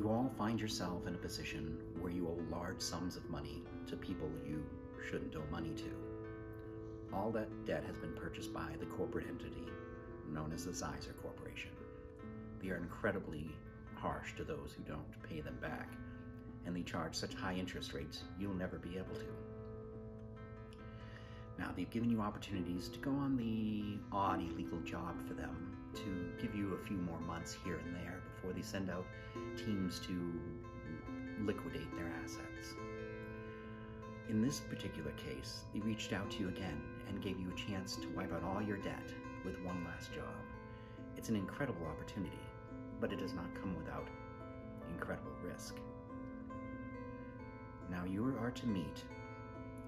You all find yourself in a position where you owe large sums of money to people you shouldn't owe money to. All that debt has been purchased by the corporate entity known as the Zeiser Corporation. They are incredibly harsh to those who don't pay them back, and they charge such high interest rates you'll never be able to. Now, they've given you opportunities to go on the odd illegal job for them to give you a few more months here and there before they send out teams to liquidate their assets. In this particular case, they reached out to you again and gave you a chance to wipe out all your debt with one last job. It's an incredible opportunity, but it does not come without incredible risk. Now you are to meet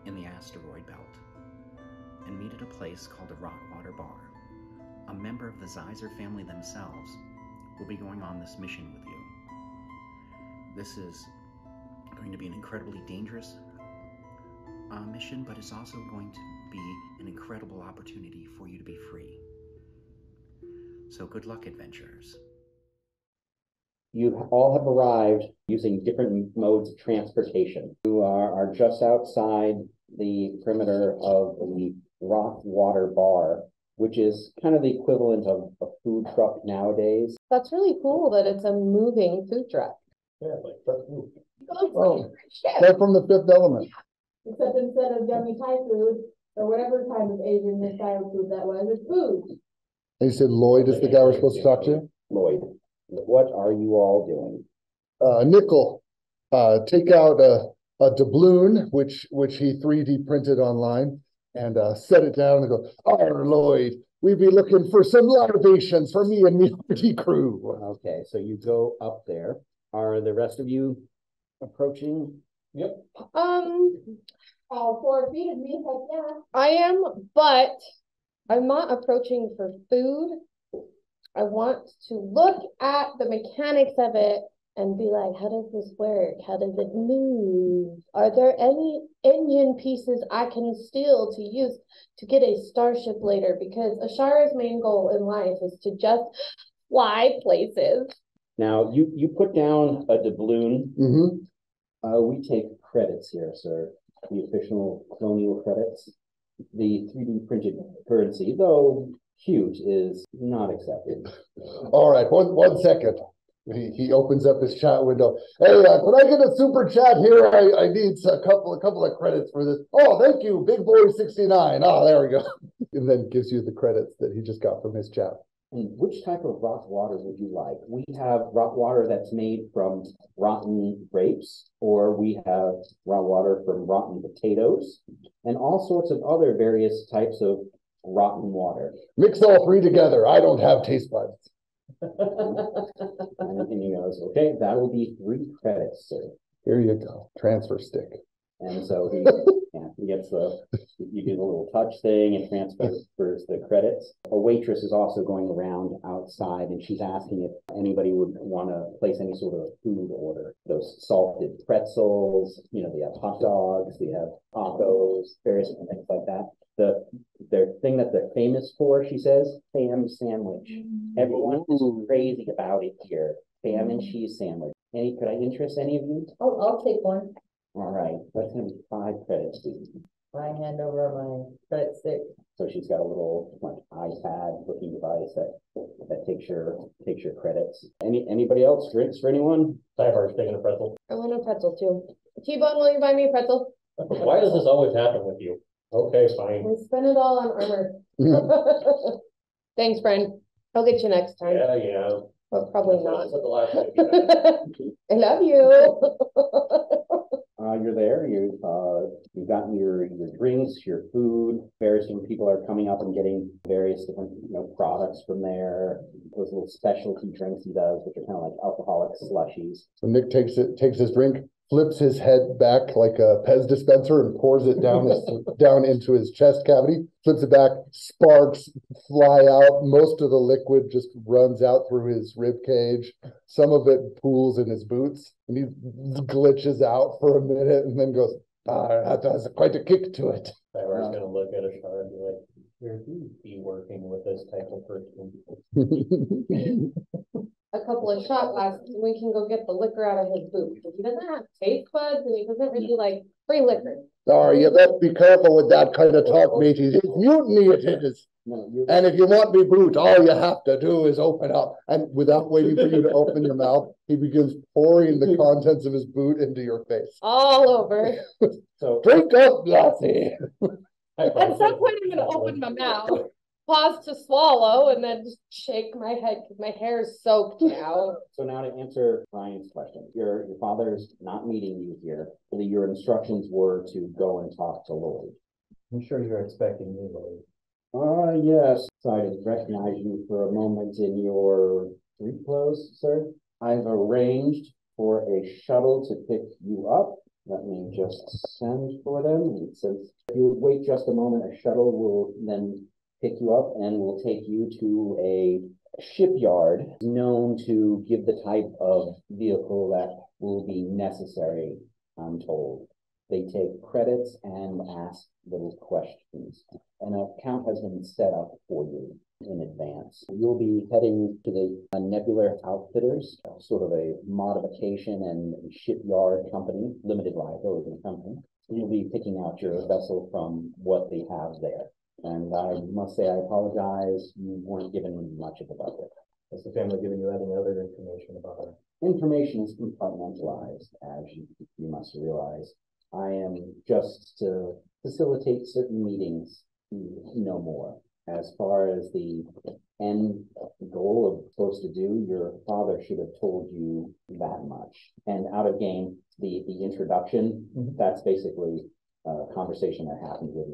in the asteroid belt and meet at a place called a Rockwater Bar. A member of the Zeiser family themselves will be going on this mission with you. This is going to be an incredibly dangerous mission, but it's also going to be an incredible opportunity for you to be free. So good luck, adventurers. You all have arrived using different modes of transportation. You are just outside the perimeter of the Rockwater Bar, which is kind of the equivalent of a food truck nowadays. That's really cool that it's a moving food truck. Yeah, like truck food. Oh, they're from the Fifth Element. Except instead of yummy Thai food, or whatever kind of Asian style food that was, it's food. They said Lloyd is the guy we're supposed to talk to. Lloyd, what are you all doing? Nickel, take out a doubloon, which he 3D printed online, and set it down and go, Lloyd, we'd be looking for some libations for me and the party crew. Okay, so you go up there. Are the rest of you approaching? Yep. All 4 feet of me, heck yeah. I am, but I'm not approaching for food. I want to look at the mechanics of it and be like, how does this work? How does it move? Are there any engine pieces I can steal to use to get a starship later? Because Ashara's main goal in life is to just fly places. Now, you put down a doubloon. Mm-hmm. We take credits here, sir. The official colonial credits. The 3D printed currency, though huge, is not accepted. All right, one second. He opens up his chat window. Hey, can I get a super chat here? I need a couple of credits for this. Oh, thank you, Big Boy 69. Oh, there we go. And then gives you the credits that he just got from his chat. And which type of rock water would you like? We have rock water that's made from rotten grapes, or we have raw water from rotten potatoes, and all sorts of other various types of rotten water. Mix all three together. I don't have taste buds. And he goes, okay, that will be 3 credits, sir. Here you go. Transfer stick. And so he gets you do the little touch thing and transfers the credits. A waitress is also going around outside, and she's asking if anybody would want to place any sort of food order. Those salted pretzels, they have hot dogs, they have tacos, various different things like that. Their thing that they're famous for, she says, ham sandwich. Everyone is crazy about it here. Ham and cheese sandwich. Could I interest any of you? Oh, I'll take one. All right, that's going to be 5 credits. I hand over my credit stick. So she's got a little iPad-looking device that takes your credits. Anybody else? Drinks for anyone? Cyber's taking a pretzel. I want a pretzel too. T-Bone, will you buy me a pretzel? Why does this always happen with you? Okay, fine. We spend it all on armor. Thanks, friend. I'll get you next time. Yeah. But probably not. That's what the last time you did. I love you. You're there. You've gotten your drinks, your food. Various different people are coming up and getting various different products from there. Those little specialty drinks he does, which are kind of like alcoholic slushies. So Nick takes his drink, flips his head back like a Pez dispenser and pours it down into his chest cavity, flips it back, sparks fly out. Most of the liquid just runs out through his rib cage. Some of it pools in his boots, and he glitches out for a minute and then goes, that has quite a kick to it. Cyber's going to look at Ashara and be like, where do you be working with this type of person? A couple of shot glasses and we can go get the liquor out of his boot. He doesn't have taste buds and he doesn't really like free liquor. Sorry, you best be careful with that kind of talk, matey. It's mutiny, it is. No, you're, And if you want me boot, all you have to do is open up. And without waiting for you to open your mouth, he begins pouring the contents of his boot into your face. All over. so Drink up, lassie. At some point, I'm gonna open my mouth, pause to swallow, and then just shake my head because my hair is soaked now. So now to answer Ryan's question, your father's not meeting you here. Your instructions were to go and talk to Lloyd. I'm sure you're expecting me, Lloyd. Yes. So I didn't recognize you for a moment in your street clothes, sir. I've arranged for a shuttle to pick you up. Let me just send for them. And since if you would wait just a moment, a shuttle will then pick you up and will take you to a shipyard known to give the type of vehicle that will be necessary, I'm told. They take credits and ask little questions. An account has been set up for you in advance. You'll be heading to the Nebular Outfitters, sort of a modification and shipyard company, limited liability company. You'll be picking out your vessel from what they have there. And I must say, I apologize, you weren't given much of a budget. Has the family given you any other information about her? Information is compartmentalized, as you must realize. I am just to facilitate certain meetings, no more. As far as the end goal of supposed to do, your father should have told you that much. And out of game, the introduction, that's basically a conversation that happened with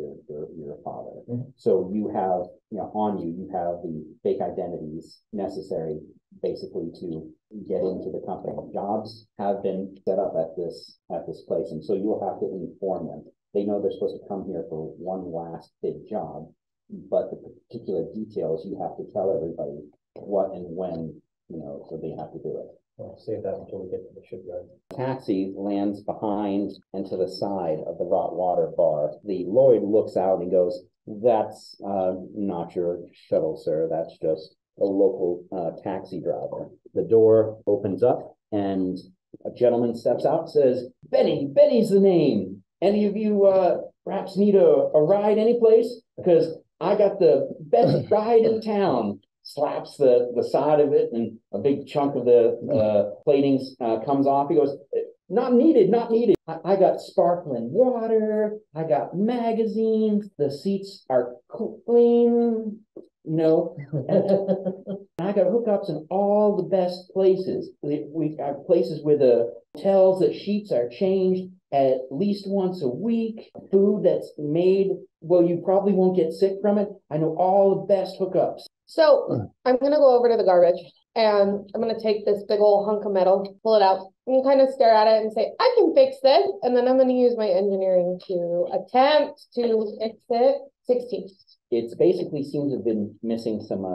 your father. So you have, on you, you have the fake identities necessary basically to get into the company. Jobs have been set up at this place, and so you will have to inform them. They know they're supposed to come here for one last big job, but the particular details you have to tell everybody what and when, so they have to do it. Well, save that until we get to the shipyard. Taxi lands behind and to the side of the Rot Water bar. The Lloyd looks out and goes, "That's not your shuttle, sir. That's just a local taxi driver." The door opens up and a gentleman steps out and says, Benny's the name. Any of you perhaps need a ride anyplace? Because I got the best ride in town. Slaps the side of it and a big chunk of the platings comes off. He goes, not needed. I got sparkling water. I got magazines. The seats are clean. I got hookups in all the best places. We got places where the hotels, the sheets are changed at least once a week. Food that's made, well, you probably won't get sick from it. I know all the best hookups. So I'm going to go over to the garbage and I'm going to take this big old hunk of metal, pull it out, and kind of stare at it and say, I can fix this. And then I'm going to use my engineering to attempt to fix it. 16. It basically seems to have been missing some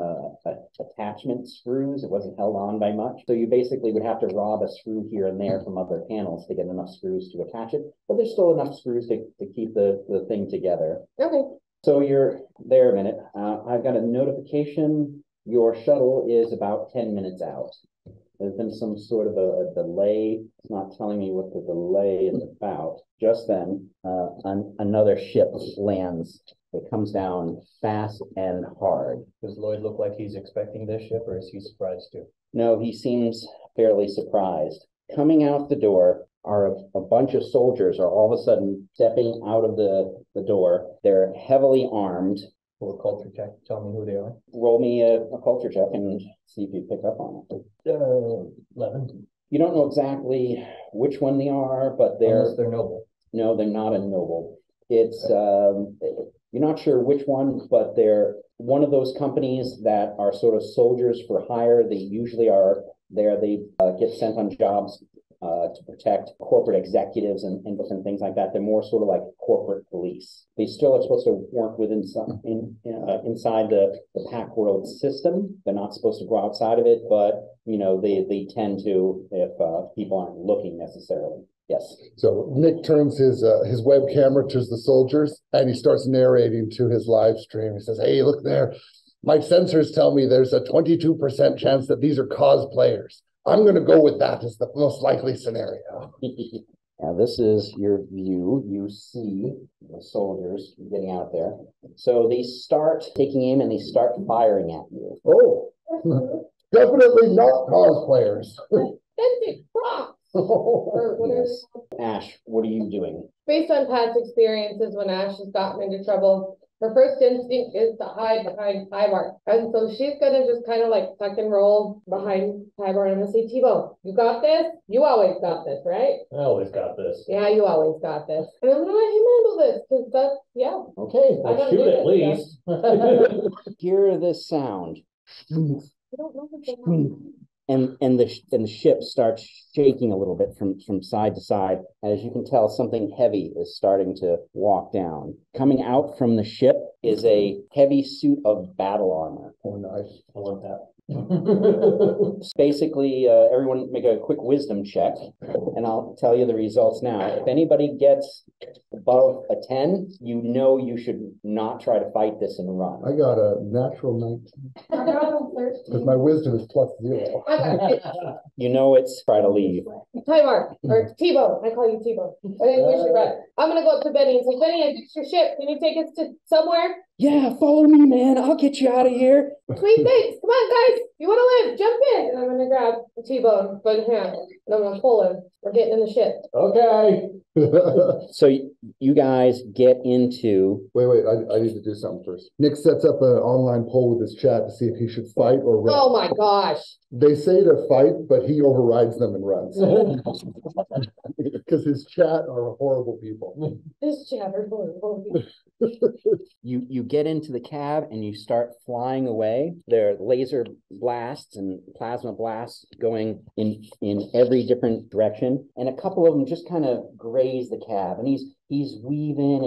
attachment screws. It wasn't held on by much. So you basically would have to rob a screw here and there from other panels to get enough screws to attach it. But there's still enough screws to keep the thing together. Okay. So you're there a minute. I've got a notification. Your shuttle is about 10 minutes out. There's been some sort of a delay. It's not telling me what the delay is about. Just then, another ship lands. It comes down fast and hard. Does Lloyd look like he's expecting this ship, or is he surprised too? No, he seems fairly surprised. Coming out the door are a bunch of soldiers are all of a sudden stepping out of the door. They're heavily armed. Will a culture check tell me who they are? Roll me a culture check and see if you pick up on it. 11. You don't know exactly which one they are, but they're noble. No, they're not a noble. It's you're not sure which one, but they're one of those companies that are sort of soldiers for hire. They usually are there. They get sent on jobs to protect corporate executives and different things like that. They're more sort of like corporate police. They still are supposed to work within inside the Pack World system. They're not supposed to go outside of it, but they tend to if people aren't looking necessarily. Yes. So Nick turns his web camera to the soldiers and he starts narrating to his live stream. He says, "Hey, look there. My sensors tell me there's a 22% chance that these are cosplayers. I'm going to go with that as the most likely scenario. Now, this is your view. You see the soldiers getting out there. So they start taking aim and they start firing at you. Oh, definitely not cosplayers. Authentic props. Or whatever. Yes. Ash, what are you doing? Based on past experiences, when Ash has gotten into trouble, her first instinct is to hide behind Tybar. And so she's gonna just kind of like tuck and roll behind Tybar. And I'm gonna say, T-Bone, you got this? You always got this, right? I always got this. Yeah, you always got this. And I'm gonna let him handle this, because that's, yeah. Okay, I Let's gotta shoot do at this, least. hear this sound. I don't know what they have. And the ship starts shaking a little bit from side to side. As you can tell, something heavy is starting to walk down. Coming out from the ship is a heavy suit of battle armor. Oh, nice. I want that. Basically, everyone make a quick wisdom check, and I'll tell you the results now. If anybody gets above a 10, you know you should not try to fight this and run. I got a natural 19 I got a because 13. my wisdom is +0. I got it. You know it's try to leave. Tybar, or T-Bone, I call you T-Bone. I think we should run. I'm gonna go up to Benny and say, Benny, I fixed your ship. Can you take us to somewhere? Yeah, follow me, man. I'll get you out of here. Sweet, thanks. Come on, guys. You want to live? Jump in. And I'm gonna grab T-Bone by the hand, and I'm gonna pull him. We're getting in the ship. Okay. So you guys get into. Wait, I need to do something first. Nick sets up an online poll with his chat to see if he should fight or run. Oh my gosh. They say to fight, but he overrides them and runs. Because his chat are horrible people. This chatter. You get into the cab and you start flying away. There are laser blasts and plasma blasts going in every different direction, and a couple of them just kind of graze the cab. And he's weaving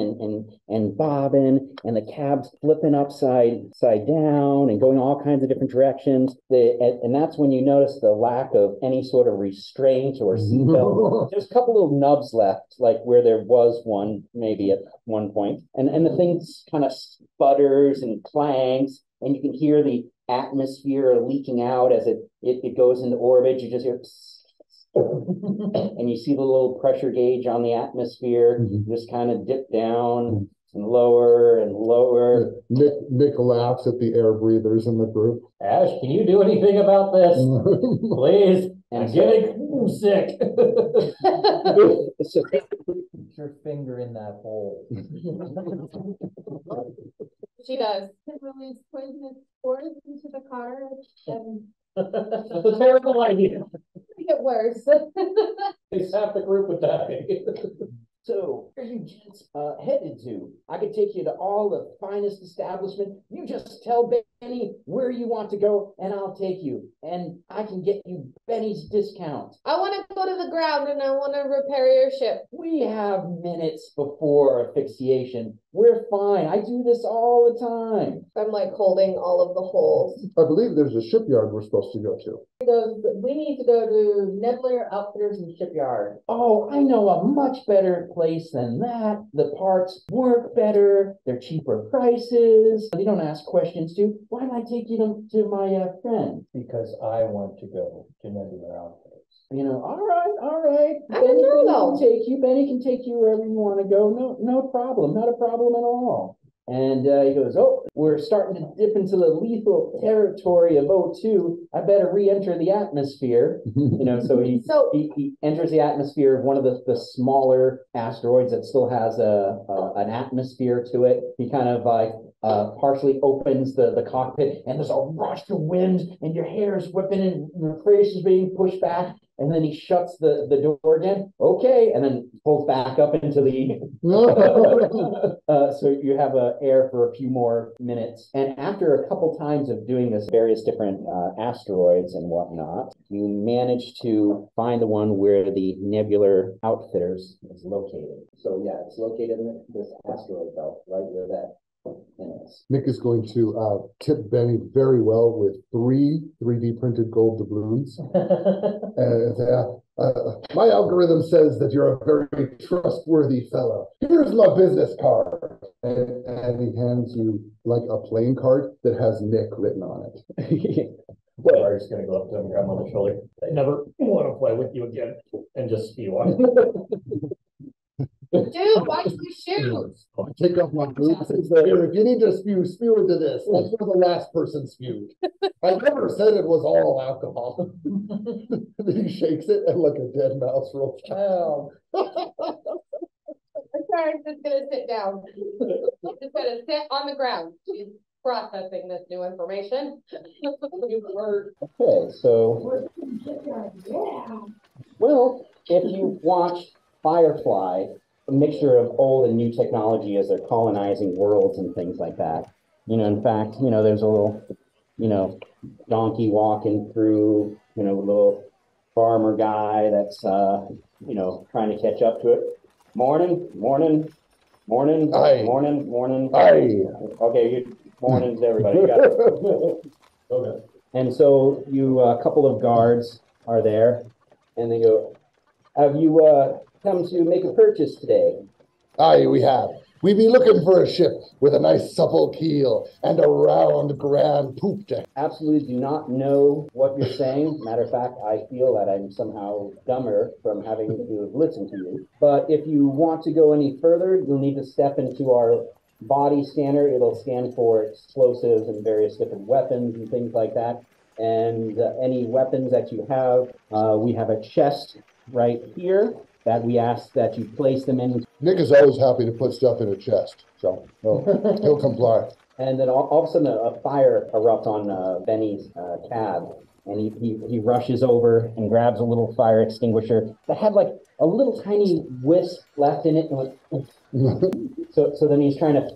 and bobbing, and the cab's flipping upside down and going all kinds of different directions. And that's when you notice the lack of any sort of restraint or seatbelt. There's a couple little nubs left, like where there was one maybe at one point, and the thing kind of sputters and clangs, and you can hear the atmosphere leaking out as it goes into orbit. You just hear and you see the little pressure gauge on the atmosphere just kind of dip down and lower and lower. Nick laughs at the air breathers in the group. Ash, can you do anything about this? Please. And I'm so- getting sick. So, Put your finger in that hole. She does. Release poisonous spores into the car and That's a terrible idea. Make it worse. It's half the group attacking. So, where are you gents headed to? I could take you to all the finest establishment. You just tell Benny where you want to go, and I'll take you. And I can get you Benny's discount. I want to go to the ground and I want to repair your ship. We have minutes before asphyxiation. We're fine. I do this all the time. I'm like holding all of the holes. I believe there's a shipyard we're supposed to go to. he goes, we need to go to Nebler Outfitters and Shipyard. Oh, I know a much better place than that. The parts work better. They're cheaper prices. You don't ask questions to. Why don't I take you to my friend? Because I want to go to Nebula Outfitters. You know, all right. I don't know, though. Benny can take you wherever you want to go. No problem. Not a problem at all. And he goes, oh, we're starting to dip into the lethal territory of O2. I better re-enter the atmosphere. You know, so he enters the atmosphere of one of the smaller asteroids that still has an atmosphere to it. He kind of like partially opens the cockpit, and there's a rush of wind, and your hair is whipping, and your face is being pushed back. And then he shuts the door again. Okay, and then pulls back up into the. So you have air for a few more minutes. And after a couple times of doing this, various different asteroids and whatnot, you manage to find the one where the Nebular Outfitters is located. So yeah, it's located in this asteroid belt, right where that is. Nick is going to tip Benny very well with 3 3D printed gold doubloons. And my algorithm says that you're a very trustworthy fellow. Here's my business card. and he hands you like a playing card that has Nick written on it. Well, I'm just gonna go up to him and grab him on the shoulder. I never want to play with you again and just spew on him. Dude, watch my shoes. Take off my boots. Here, if you need to spew, spew into this. That's where the last person spewed. I never said it was all alcohol. Then he shakes it and like a dead mouse rolls down. I'm sorry, I'm just gonna sit down. I'm just gonna sit on the ground. She's processing this new information. Okay, so, Yeah. well, if you watch Firefly, a mixture of old and new technology as they're colonizing worlds and things like that. In fact, there's a little, donkey walking through, a little farmer guy that's, trying to catch up to it. Morning. Aye. Morning. Aye. Okay, mornings, everybody. Got it. Okay. And so a couple of guards are there, and they go, have you come to make a purchase today? Aye, we have. We be looking for a ship with a nice supple keel and a round grand poop deck. Absolutely do not know what you're saying. Matter of fact, I feel that I'm somehow dumber from having to listen to you. But if you want to go any further, you'll need to step into our body scanner. It'll scan for explosives and various different weapons and things like that. And any weapons that you have, we have a chest right here that we ask that you place them in. Nick is always happy to put stuff in a chest, so he'll comply. And then all of a sudden a fire erupts on Benny's cab, and he rushes over and grabs a little fire extinguisher that had like a little tiny wisp left in it. And so then he's trying to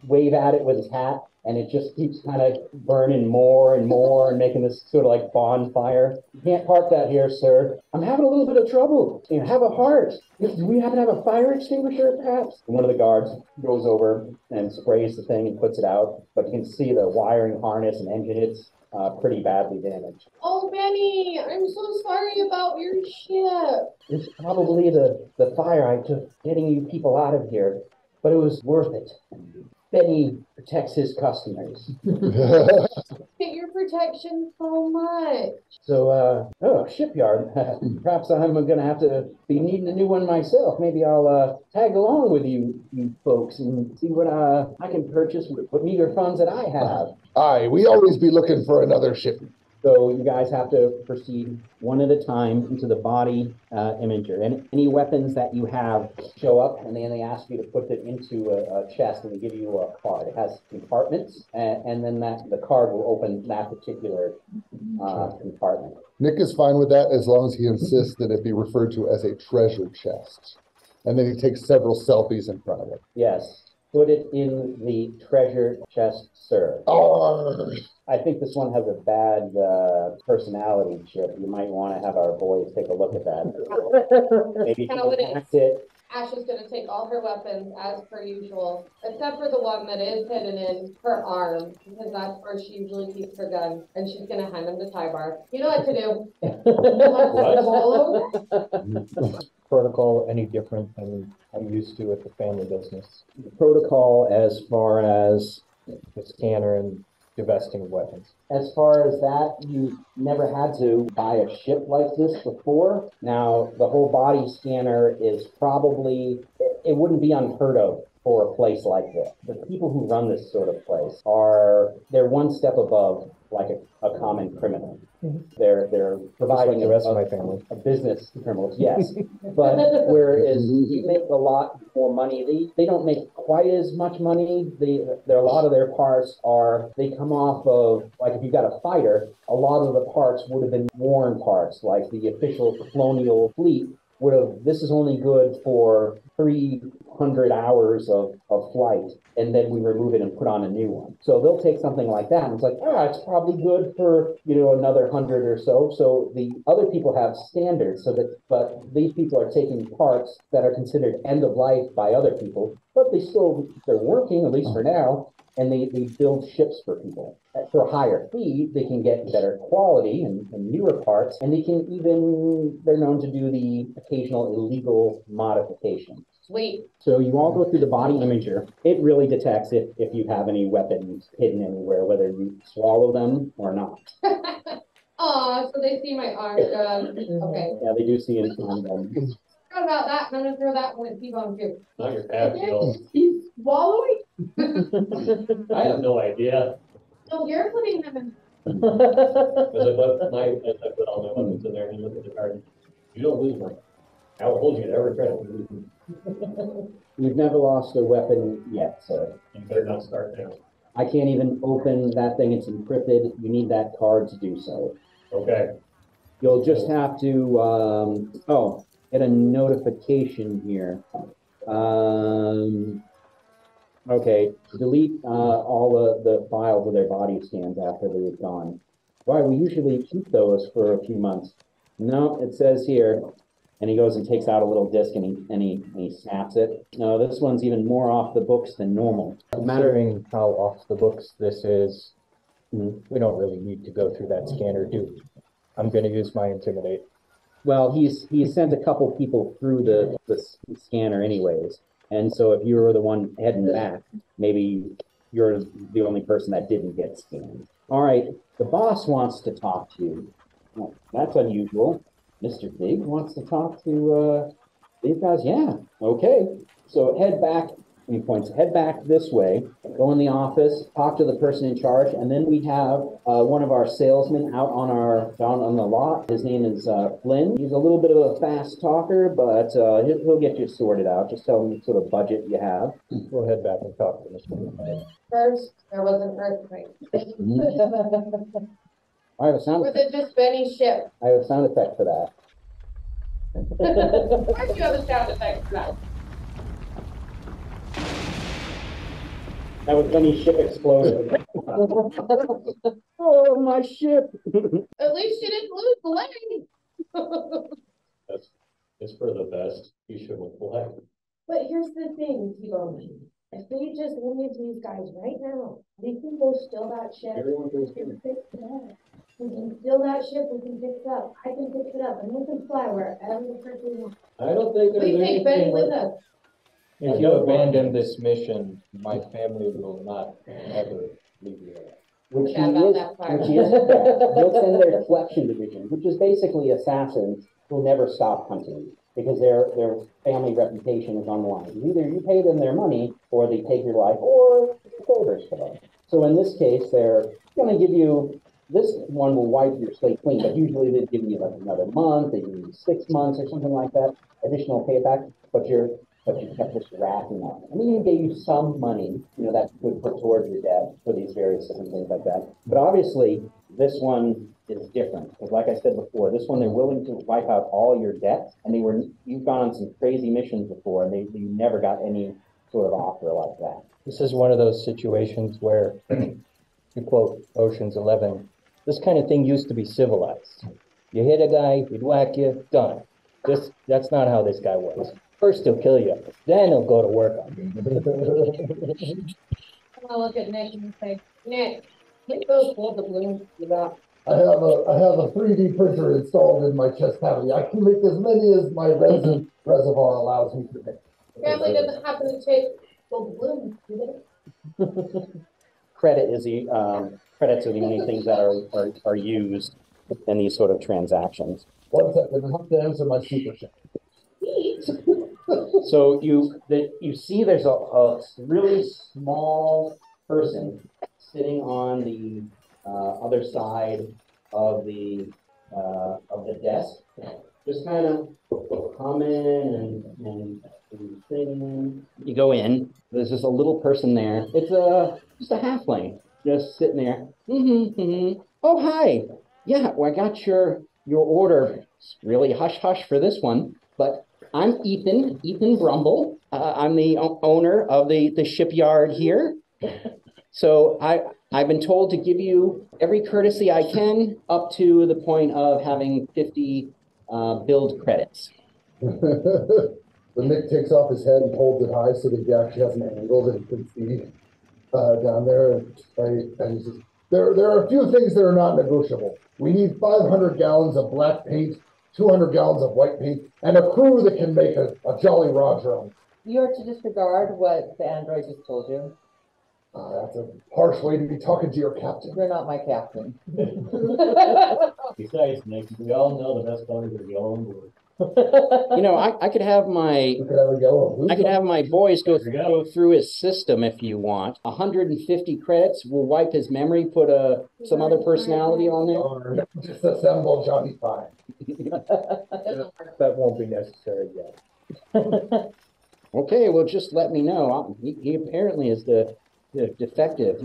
wave at it with his hat, and it just keeps kind of burning more and more and making this sort of like bonfire. You can't park that here, sir. I'm having a little bit of trouble. Have a heart. Do we happen to have a fire extinguisher, perhaps? And one of the guards goes over and sprays the thing and puts it out. But you can see the wiring harness and engine, it's pretty badly damaged. Oh, Benny, I'm so sorry about your ship. It's probably the fire I took getting you people out of here, but it was worth it. Benny protects his customers. Get your protection so much. So, shipyard. Perhaps I'm going to have to be needing a new one myself. Maybe I'll tag along with you folks and see what I can purchase with what meager funds that I have. Aye, we always be looking for another ship. So you guys have to proceed one at a time into the body imager. And any weapons that you have show up, and then they ask you to put it into a chest, and they give you a card. It has compartments, and then the card will open that particular compartment. Nick is fine with that as long as he insists that it be referred to as a treasure chest. And then he takes several selfies in front of it. Yes. Put it in the treasure chest, sir. Oh, I think this one has a bad personality chip. You might want to have our boys take a look at that. Maybe you How it can is. hack it. Ash is gonna take all her weapons as per usual, except for the one that is hidden in her arm, because that's where she usually keeps her gun, and she's gonna hand him to Tybar. You know what to do. Protocol any different than I'm used to at the family business? Protocol as far as The scanner and divesting of weapons. As far as that, you never had to buy a ship like this before. Now, the whole body scanner is probably, it wouldn't be unheard of for a place like this. The people who run this sort of place they're one step above like a common criminal. They're providing the rest of my family. a business criminals, yes. But whereas you make a lot more money, they don't make quite as much money. A lot of their parts they come off of, like if you've got a fighter, a lot of the parts would have been worn parts, like the official colonial fleet this is only good for 300 hours of flight, and then we remove it and put on a new one. So they'll take something like that, and it's like, it's probably good for, another 100 or so. So the other people have standards, but these people are taking parts that are considered end of life by other people, but they're working, at least for now, and they build ships for people. For a higher fee, they can get better quality and newer parts, and they're known to do the occasional illegal modification. Sweet. So you all go through the body imager. It really detects if you have any weapons hidden anywhere, whether you swallow them or not. Oh, so they see my arm gun. Okay. Yeah, they do see it on them. Forgot about that. I'm gonna throw that one at T-Bone too. Not your half deal. He's swallowing? I have no idea. So you're putting him in. As I put all my weapons in there and look at the card. You don't lose one. I will hold you to every credit. You've never lost a weapon yet, sir. You better not start now. I can't even open that thing. It's encrypted. You need that card to do so. Okay. You'll just have to, get a notification here. Okay, delete all the files of their body scans after they've gone. Why, we usually keep those for a few months. No, it says here, and he goes and takes out a little disc and he snaps it. No, this one's even more off the books than normal. Considering how off the books this is, we don't really need to go through that scanner, do we? I'm gonna use my intimidate. Well, he's sent a couple people through the scanner anyways. And so if you were the one heading back, maybe you're the only person that didn't get scanned. All right, the boss wants to talk to you. Well, that's unusual. Mr. Big wants to talk to these guys? Yeah, okay. So head back, he points, head back this way, go in the office, talk to the person in charge, and then we have one of our salesmen down on the lot. His name is Flynn. He's a little bit of a fast talker, but he'll get you sorted out. Just tell him what sort of budget you have. We'll head back and talk to Mr. First, there was an earthquake. I have a sound Was effect. it just Benny's ship? I have a sound effect for that. Why do you have a sound effect for that? That was Benny's ship exploded. Oh, my ship. At least you didn't lose the leg. It's for the best. You should have flag. But here's the thing, T-Bone. If we just leave these guys right now, we can go steal that ship. Everyone goes We can fix it up. We can steal that ship, we can fix it up. I can fix it up, and we can fly wherever the frick we want. I don't think there's We take Benny anything. with us. If you abandon this mission, my family will not ever leave you alone. Which he Forgot about is, that part. which he is, they'll send their collection division, which is basically assassins who never stop hunting because their family reputation is on the line. Either you pay them their money or they take your life or favors for them. So in this case, they're going to give you, this one will wipe your slate clean, but usually they give you like another month, they give you 6 months or something like that, additional payback, but you kept this racking up. I mean, they gave you some money, that would put towards your debt for these various different things like that. But obviously, this one is different. Because like I said before, this one, they're willing to wipe out all your debt. And you've gone on some crazy missions before, and you never got any sort of offer like that. This is one of those situations where, to quote Ocean's 11, this kind of thing used to be civilized. You hit a guy, he'd whack you, done. That's not how this guy was. First he'll kill you, then he'll go to work on you. I'm gonna look at Nick and say, Nick, get those full of balloons you got. I have a 3D printer installed in my chest cavity. I can make as many as my resin reservoir allows me to make. Family doesn't happen to take gold balloons, do they? Credits are the only things that are used in these sort of transactions. 1 second, I have to answer my super chat. So you see there's a really small person sitting on the other side of the desk, just kind of humming and singing. You go in, there's just a little person there. It's just a halfling, just sitting there. Oh, hi. Yeah, well, I got your order. It's really hush hush for this one, but I'm Ethan Brumble. I'm the owner of the shipyard here. So I've been told to give you every courtesy I can up to the point of having 50 build credits. When Nick takes off his head and holds it high so that he actually has an angle that he can see down there. And he says, there are a few things that are not negotiable. We need 500 gallons of black paint, 200 gallons of white paint, and a crew that can make a Jolly Roger on. You're to disregard what the android just told you. That's a harsh way to be talking to your captain. You're not my captain. Besides, Nick, we all know the best colors are yellow and blue. You know, I could have my Look at that yellow. I could have my boys go There you go. go through his system if you want. 150 credits. We'll wipe his memory, put some other personality on there. Or disassemble Johnny Five. That won't be necessary yet. Okay, well, just let me know. He apparently is the defective.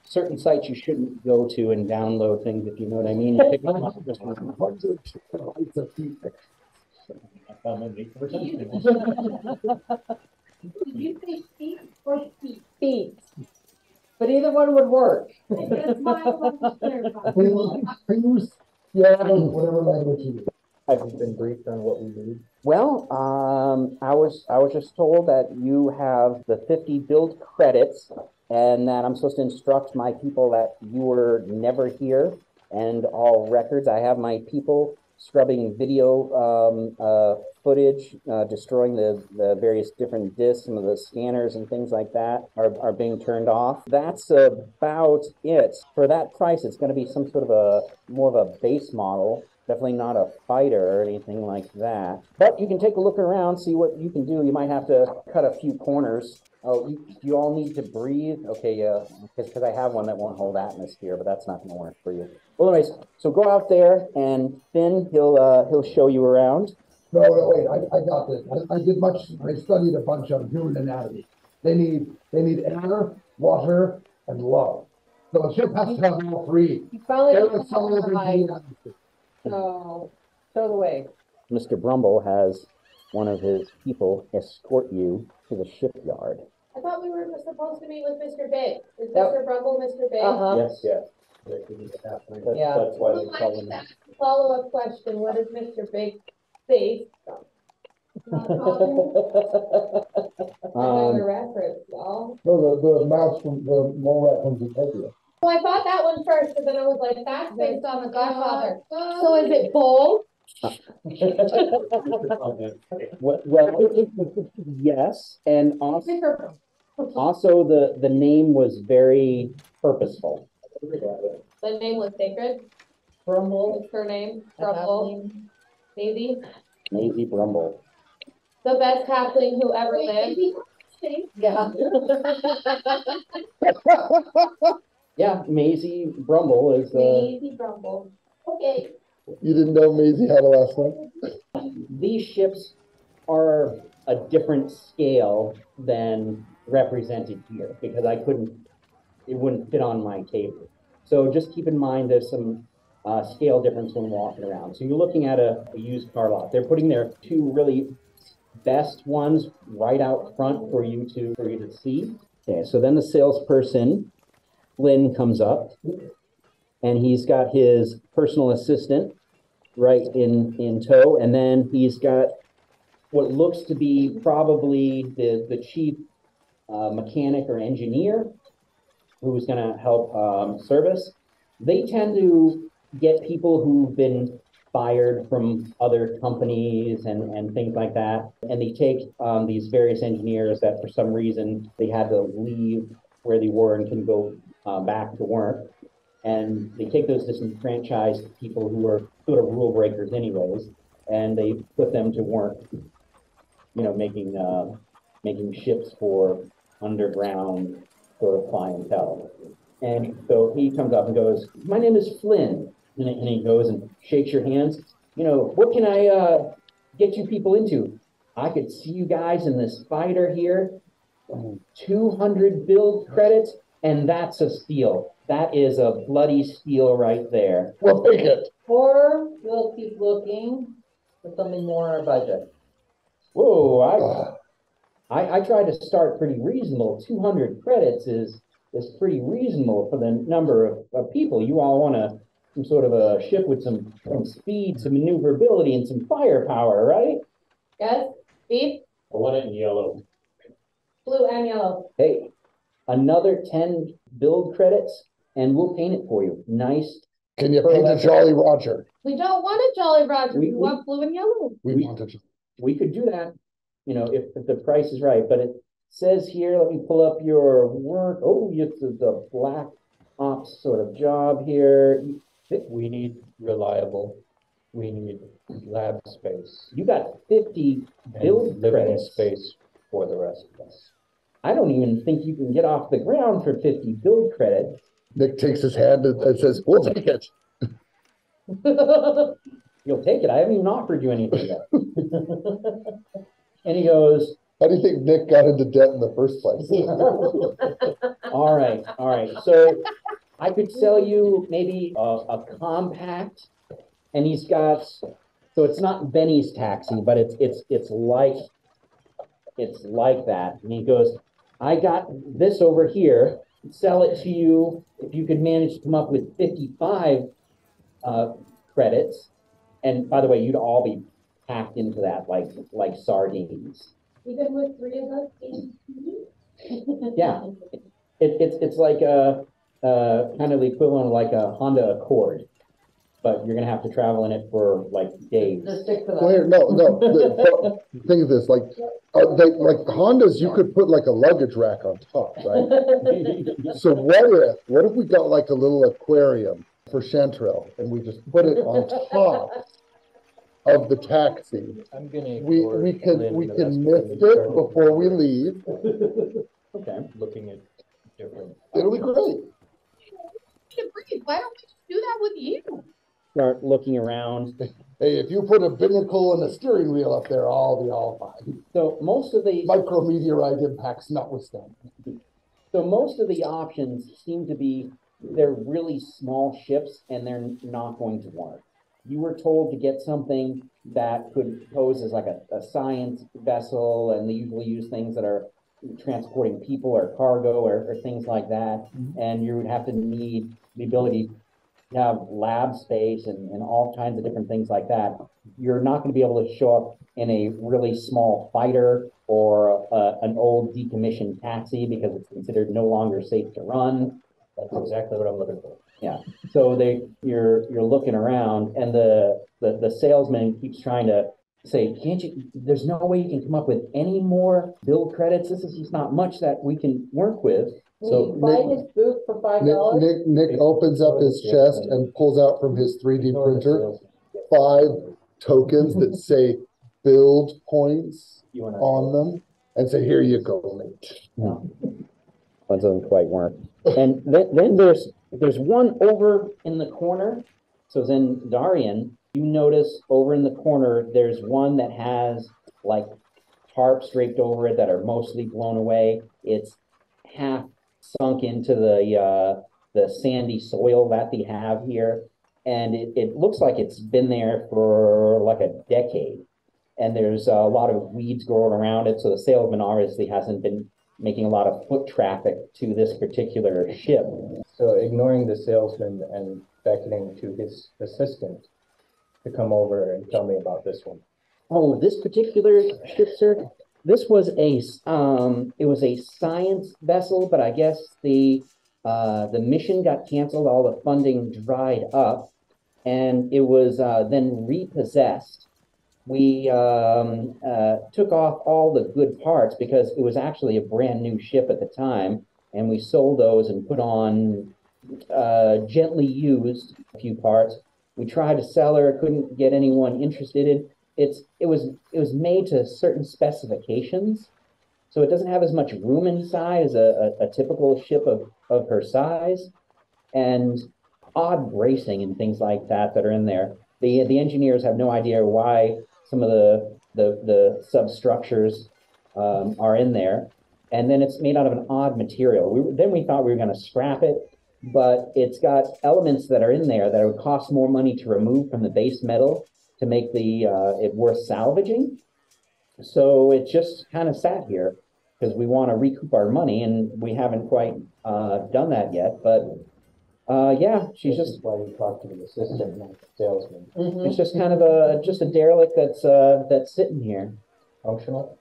Certain sites you shouldn't go to and download things, if you know what I mean. Pick them up. I found my 8%. Did you say feet or feet? Feet. But either one would work. That's why I want to clarify. Yeah, whatever language you use. Have you been briefed on what we need? Well, I was just told that you have the 50 build credits, and that I'm supposed to instruct my people that you were never here, and all records. I have my people scrubbing video footage, destroying the various different disks, some of the scanners and things like that are being turned off. That's about it. For that price, it's going to be some sort of more of a base model. Definitely not a fighter or anything like that. But you can take a look around, see what you can do. You might have to cut a few corners. Oh, you all need to breathe? Okay, yeah, because I have one that won't hold atmosphere, but that's not going to work for you. Well, anyways, so go out there, and Finn, he'll show you around. No, wait, I got this. I studied a bunch of human anatomy. They need air, water, and love. So a ship has to have all three. You finally Air, got solid, and the atmosphere. So, show the way. Mr. Brumble has one of his people escort you to the shipyard. I thought we were supposed to meet with Mr. Big. Is Yep. Mr. Brumble Mr. Big? Yes. Yeah. That's why they Well, I call just him. asked a follow-up question. What does Mr. Big say? Not calling a reference, y'all. No, the mouse from the mole rat from Zootopia. Well, I thought that one first, but then I was like, that's based on The Godfather. So is it Bull? Well, yes, and also the name was very purposeful. The name was sacred. Brumble. What's her name? Brumble. Maisie. Maisie Brumble. The best halfling who ever lived. Yeah. Yeah, Maisie Brumble is Maisie Brumble. Okay. You didn't know Maisie had a last name? these ships are a different scale than represented here because it wouldn't fit on my table. So just keep in mind there's some scale difference when walking around. So you're looking at a used car lot. They're putting their two really best ones right out front for you to see. Okay, so then the salesperson, Flynn, comes up and he's got his personal assistant right in tow, and then he's got what looks to be probably the chief mechanic or engineer who's going to help service. They tend to get people who've been fired from other companies and things like that, and they take these various engineers that for some reason they had to leave where they were and can go back to work, and they take those disenfranchised people who are sort of rule breakers anyways, and they put them to work, making ships for underground sort of clientele. And so he comes up and goes, "My name is Flynn." And he goes and shakes your hands. What can I get you people into? I could see you guys in this fighter here. 200 build credits, and that's a steal. That is a bloody steal right there. We'll take it. Or we'll keep looking for something more on our budget. Whoa, I tried to start pretty reasonable. 200 credits is pretty reasonable for the number of people. You all want some sort of a ship with some speed, some maneuverability, and some firepower, right? Yes, Steve? I want it in yellow. Blue and yellow. Hey, another 10 build credits, and we'll paint it for you. Nice. Can you paint a Jolly Roger? We don't want a Jolly Roger. We- We want blue and yellow. We want a We could do that. if the price is right, but it says here, let me pull up your work. Oh, it's the black ops sort of job here. We need reliable, we need lab space. You got 50 build And living credits. space for the rest of us. I don't even think you can get off the ground for 50 build credits. Nick takes his hand and says, "We'll take it." You'll take it. I haven't even offered you anything yet. And he goes, How do you think Nick got into debt in the first place? all right. So I could sell you maybe a compact, and he's got, so it's not Benny's taxi, but it's like that. And he goes, I got this over here, sell it to you if you could manage to come up with 55 credits. And by the way, you'd all be packed into that like sardines. Even with 3 of us being. Yeah. It's like a kind of the equivalent of like a Honda Accord, but you're gonna have to travel in it for like days. Just stick to Well, here, that. no. Think of this, like Hondas, you could put like a luggage rack on top, right? So what if we got like a little aquarium for Chanterelle and we just put it on top of the taxi? I'm gonna We ignore we can Lynn we the can rest of lift the it show. before we leave. Okay. Looking at different. It'll be great. Why don't we just do that with you? Start looking around. Hey, if you put a binnacle and a steering wheel up there, I'll be all fine. So most of the Micrometeorite impacts notwithstanding. options seem to be they're really small ships and they're not going to work. You were told to get something that could pose as like a science vessel, and they usually use things that are transporting people or cargo or things like that. And you would have to need the ability to have lab space and all kinds of different things like that. You're not going to be able to show up in a really small fighter or an old decommissioned taxi because it's considered no longer safe to run. That's exactly what I'm looking for. So you're looking around, and the salesman keeps trying to say, can't you, there's no way you can come up with any more build credits. This is just not much that we can work with. So buy his boot for $5. Nick opens up his chest and pulls out from his 3D printer 5 tokens that say build points You wanna- on them and say, here you go, mate. That doesn't quite work. And then there's one over in the corner. So then Darian, you notice over in the corner, there's one that has like tarps draped over it that are mostly blown away. It's half sunk into the sandy soil that they have here. And it looks like it's been there for like a decade. And there's a lot of weeds growing around it. So the salesman obviously hasn't been making a lot of foot traffic to this particular ship. So ignoring the salesman and beckoning to his assistant to come over and tell me about this one. Oh, this particular ship, sir, this was it was a science vessel, but I guess the mission got canceled, all the funding dried up, and it was then repossessed. We took off all the good parts because it was actually a brand new ship at the time, and we sold those and put on gently used a few parts. We tried to sell her, couldn't get anyone interested in it. It was made to certain specifications, so it doesn't have as much room inside as a typical ship of her size, and odd bracing and things like that are in there. The engineers have no idea why some of the substructures are in there, and then it's made out of an odd material. We thought we were going to scrap it, but it's got elements that are in there that would cost more money to remove from the base metal to make it worth salvaging. So it just kind of sat here because we want to recoup our money, and we haven't quite done that yet. But yeah, she's This just is why you talk to the assistant, not the salesman. it's just kind of a derelict that's sitting here. Functional?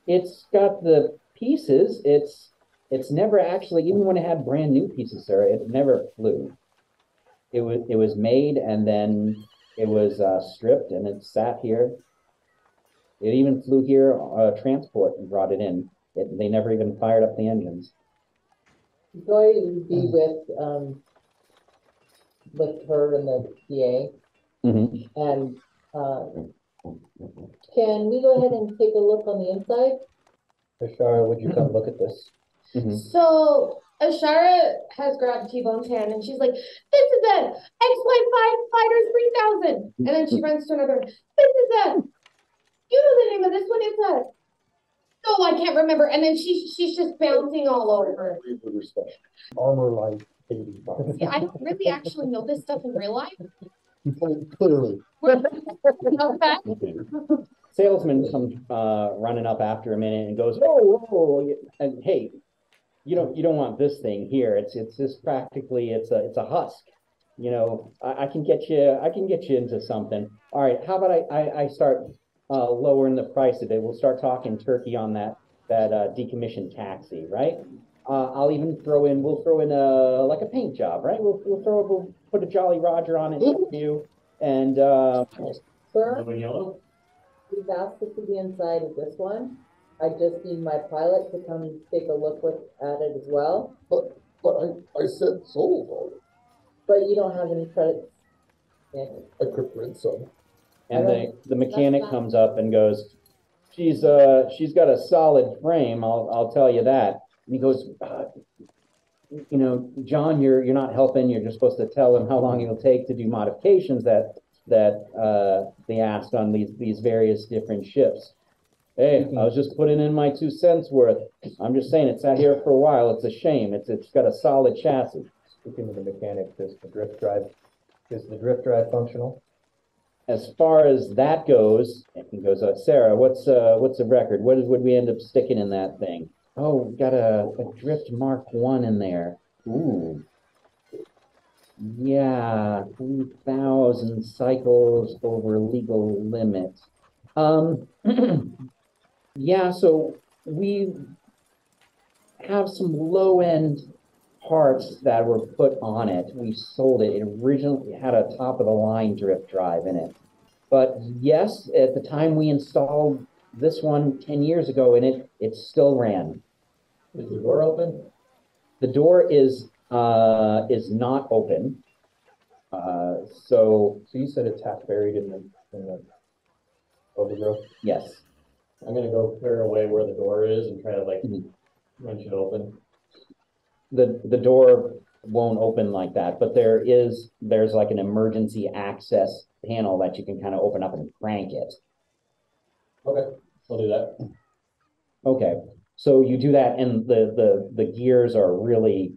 It's got the pieces. It's never actually, even when it had brand new pieces, sir, it never flew. It was made and then it was stripped and it sat here. It even flew here, transport, and brought it in. They never even fired up the engines. Joy would be with her and the PA. Mm-hmm. And, can we go ahead and take a look on the inside? Ashara, would you come look at this? Mm-hmm. So Ashara has grabbed T-Bone's hand and she's like, "This is an X-Y5 Fighter 3000." And then she runs to another. "This is a. You know the name of this one? It's a. Oh, I can't remember." And then she's just bouncing all over. With respect. Armor Light 85. Yeah, I don't really actually know this stuff in real life. Clearly. Okay. Salesman comes running up after a minute and goes, "Oh, and hey, you don't want this thing here. It's just practically it's a husk. You know, I can get you into something. All right, how about I start lowering the price of it? We'll start talking turkey on that decommissioned taxi, right? We'll throw in like a paint job, right? We'll put a Jolly Roger on it for you, and Sir, Blue and yellow? we've asked to see the inside of this one. I just need my pilot to come and take a look at it as well. But I said sold already. But you don't have any credits. Yeah. I could print some. and the mechanic comes up and goes, she's got a solid frame, I'll tell you that. And he goes, you know, John, you're not helping. You're just supposed to tell him how long it'll take to do modifications that they asked on these various different ships. Hey, I was just putting in my 2 cents worth. I'm just saying, it sat here for a while. It's a shame. It's got a solid chassis. Speaking of the mechanic, is the drift drive functional? As far as that goes, he goes, Sarah, what's the record? What would we end up sticking in that thing? Oh, we got a Drift Mark 1 in there. Ooh. Yeah, 3,000 cycles over legal limit. Yeah, so we have some low-end parts that were put on it. We sold it. It originally had a top-of-the-line drift drive in it. But yes, at the time we installed this one 10 years ago in it, it still ran. Is the door open? The door is not open. So you said it's half buried in the overgrowth? yes. I'm gonna go clear away where the door is and try to like Mhm. wrench it open. The door won't open like that, but there's like an emergency access panel that you can kind of open up and crank it. Okay, I'll do that. Okay, so you do that, and the gears are really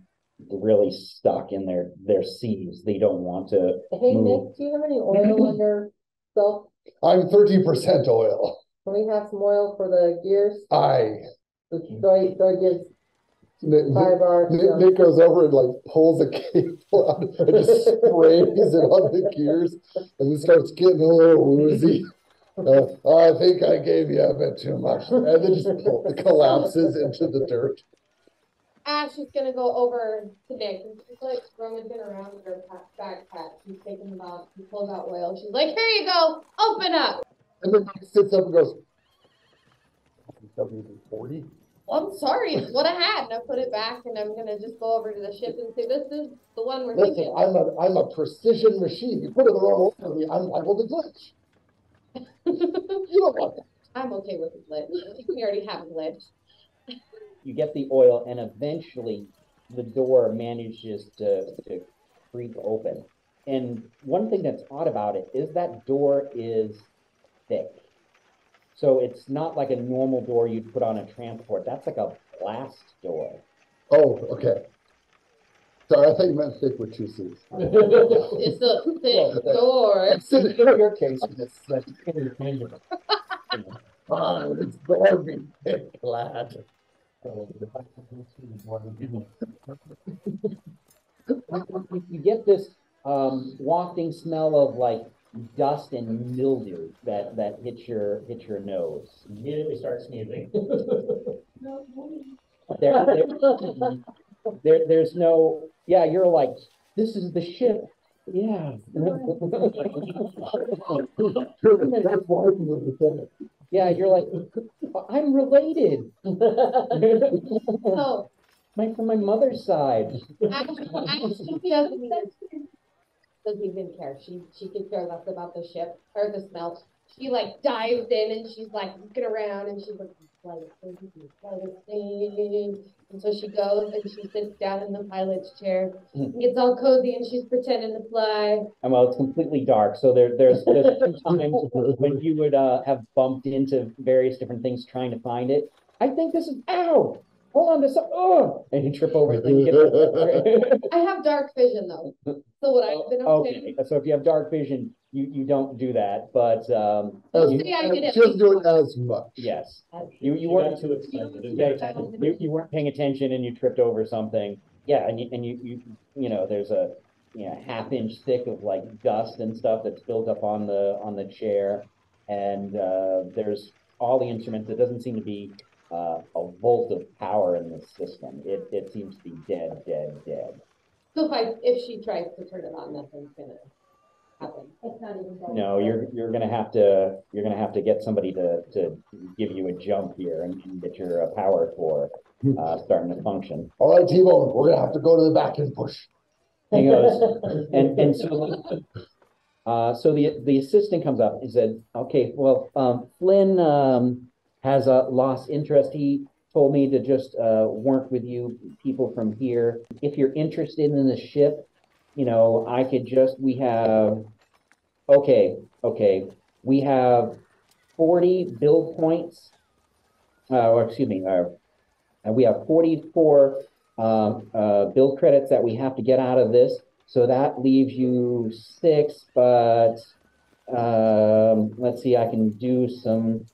stuck in their seats. They don't want to Hey, move. Nick, do you have any oil on your self? I'm 30% oil. Can we have some oil for the gears? Joy gives Nick, 5 hours. Nick goes over and like pulls a cable out and just sprays it on the gears, and then starts getting a little woozy. I think I gave you a bit too much, and then just collapses into the dirt. Ash is gonna go over to Nick and she's like rummaging around in her backpack. She's taking them out. She pulls out oil. She's like, "Here you go. Open up." And then Nick sits up and goes, "WD-40." Well, I'm sorry, it's what I had, and I put it back, and I'm gonna just go over to the ship and say, "This is the one we're Listen, thinking." I'm a precision machine. You put it in the wrong order, I'm liable to glitch. You don't want that. I'm okay with the glitch. I think we already have a glitch. You get the oil, and eventually the door manages to creak open. And one thing that's odd about it is that door is thick. So it's not like a normal door you'd put on a transport. That's like a blast door. Oh, okay. Sorry, I thought you meant thick with 2 C's. It's a thick door. It's in your case, it's like interchangeable. It's Barbie thick, lad. You get this wafting smell of like dust and mildew that hits your nose. Immediately start sneezing. There's no, yeah, you're like, this is the ship. Yeah. That's why we were Yeah, you're like, I'm related. So, From my mother's side. actually, she doesn't even care. She could care less about the ship or the smell. She like dives in and she's like looking around and she's like, fly this thing, fly this thing. And so she goes and she sits down in the pilot's chair, gets all cozy and she's pretending to fly. And well, it's completely dark. So there's 2 times when you would have bumped into various different things trying to find it. I think this is, ow, hold on to some, oh, and you trip over it. Then you get I have dark vision though. So would I have been okay? Okay, so if you have dark vision, you don't do that, but Mostly I did it. She doesn't do it as much. yes, You you weren't weren't too excited. you weren't paying attention and you tripped over something. Yeah, and you know there's a half-inch thick of like dust and stuff that's built up on the chair, and there's all the instruments. It doesn't seem to be a volt of power in the system. It seems to be dead. So if she tries to turn it on, nothing's gonna happen. It's not even. going No, through. you're gonna have to get somebody to give you a jump here and get your power core starting to function. All right, T-Bone, we're gonna have to go to the back and push. He goes, and so the assistant comes up and said, okay, well, Flynn has lost interest. He told me to just work with you people from here. If you're interested in the ship, I could we have, okay, we have 40 build points, or excuse me, we have 44 build credits that we have to get out of this. So that leaves you 6, but let's see, I can do some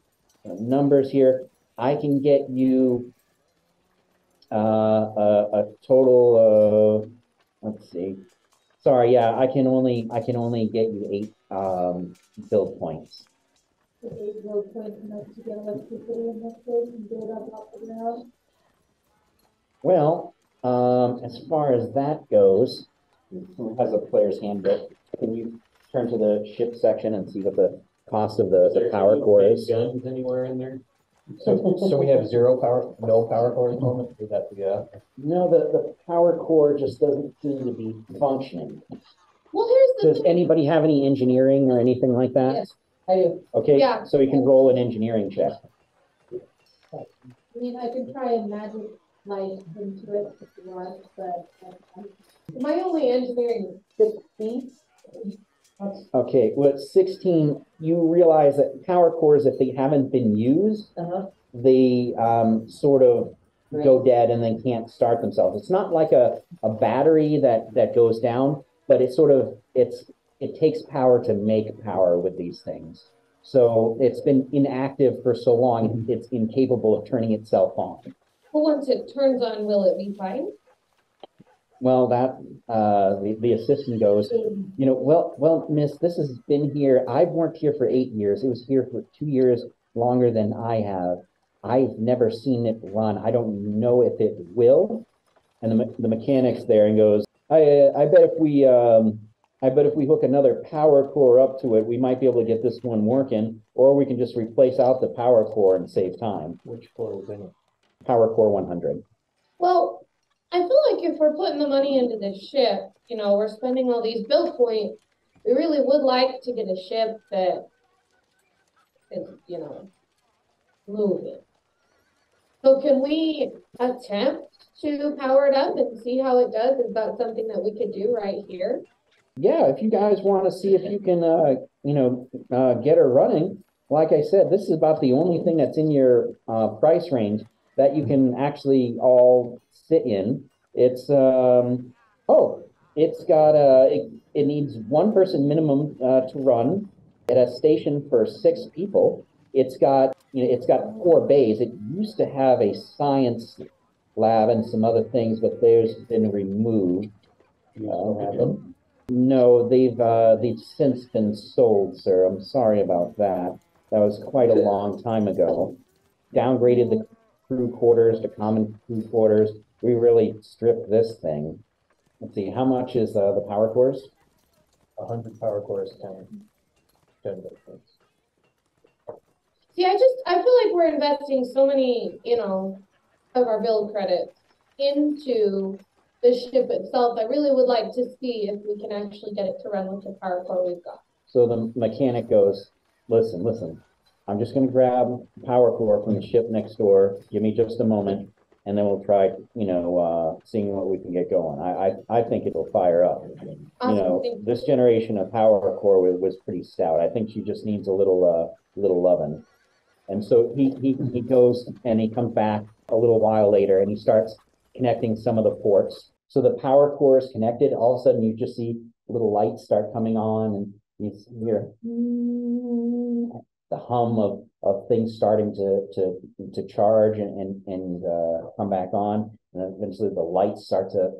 numbers here. I can get you a total of, let's see. Sorry, yeah, I can only get you 8 build points. The 8 road points enough to get electricity in this place and build up off the ground. Well, as far as that goes, has a player's handbook. Can you turn to the ship section and see what the cost of the power core is? Guns anywhere in there? So we have no power core at the moment? Is that No, the power core just doesn't seem to be functioning. Well, here's the Does thing. anybody have any engineering or anything like that? Yes, I do. Okay, Yeah. so you can roll an engineering check. I mean, I could try and magic light into it if you want, but My only engineering is 16. Okay, well, at 16, you realize that power cores, if they haven't been used, they sort of go dead and then can't start themselves. It's not like a battery that goes down, but it's sort of, it takes power to make power with these things. So it's been inactive for so long, it's incapable of turning itself on. Well, once it turns on, will it be fine? Well, that the assistant goes, well, miss, this has been here. I've worked here for 8 years. It was here for 2 years longer than I have. I've never seen it run. I don't know if it will. And the mechanic's there and goes, I bet if we hook another power core up to it, we might be able to get this one working, or we can just replace out the power core and save time. Which core was in it? Power core 100. Well, I feel like if we're putting the money into this ship, we're spending all these build points, we really would like to get a ship that is, moving. So can we attempt to power it up and see how it does? Is that something that we could do right here? Yeah, if you guys want to see if you can, get her running, like I said, this is about the only thing that's in your price range that you can actually all sit in. It's it's got it needs 1 person minimum to run. It has station for 6 people. It's got 4 bays. It used to have a science lab and some other things, but those have been removed. No, they've since been sold, sir. I'm sorry about that. That was quite a long time ago. Downgraded the crew quarters to common crew quarters. We really stripped this thing. Let's see, how much is the power cores? 100 power cores, 10 build points. See, I feel like we're investing so many, of our build credits into the ship itself. I really would like to see if we can actually get it to run with the power core we've got. So the mechanic goes, listen, I'm just gonna grab power core from the ship next door. Give me just a moment, and then we'll try, seeing what we can get going. I think it'll fire up. Awesome. This generation of power core was pretty stout. I think she just needs a little loving. And so he goes and he comes back a little while later and he starts connecting some of the ports. So the power core is connected. All of a sudden you just see little lights start coming on and you hear the hum of things starting to charge and come back on. And then eventually the lights start to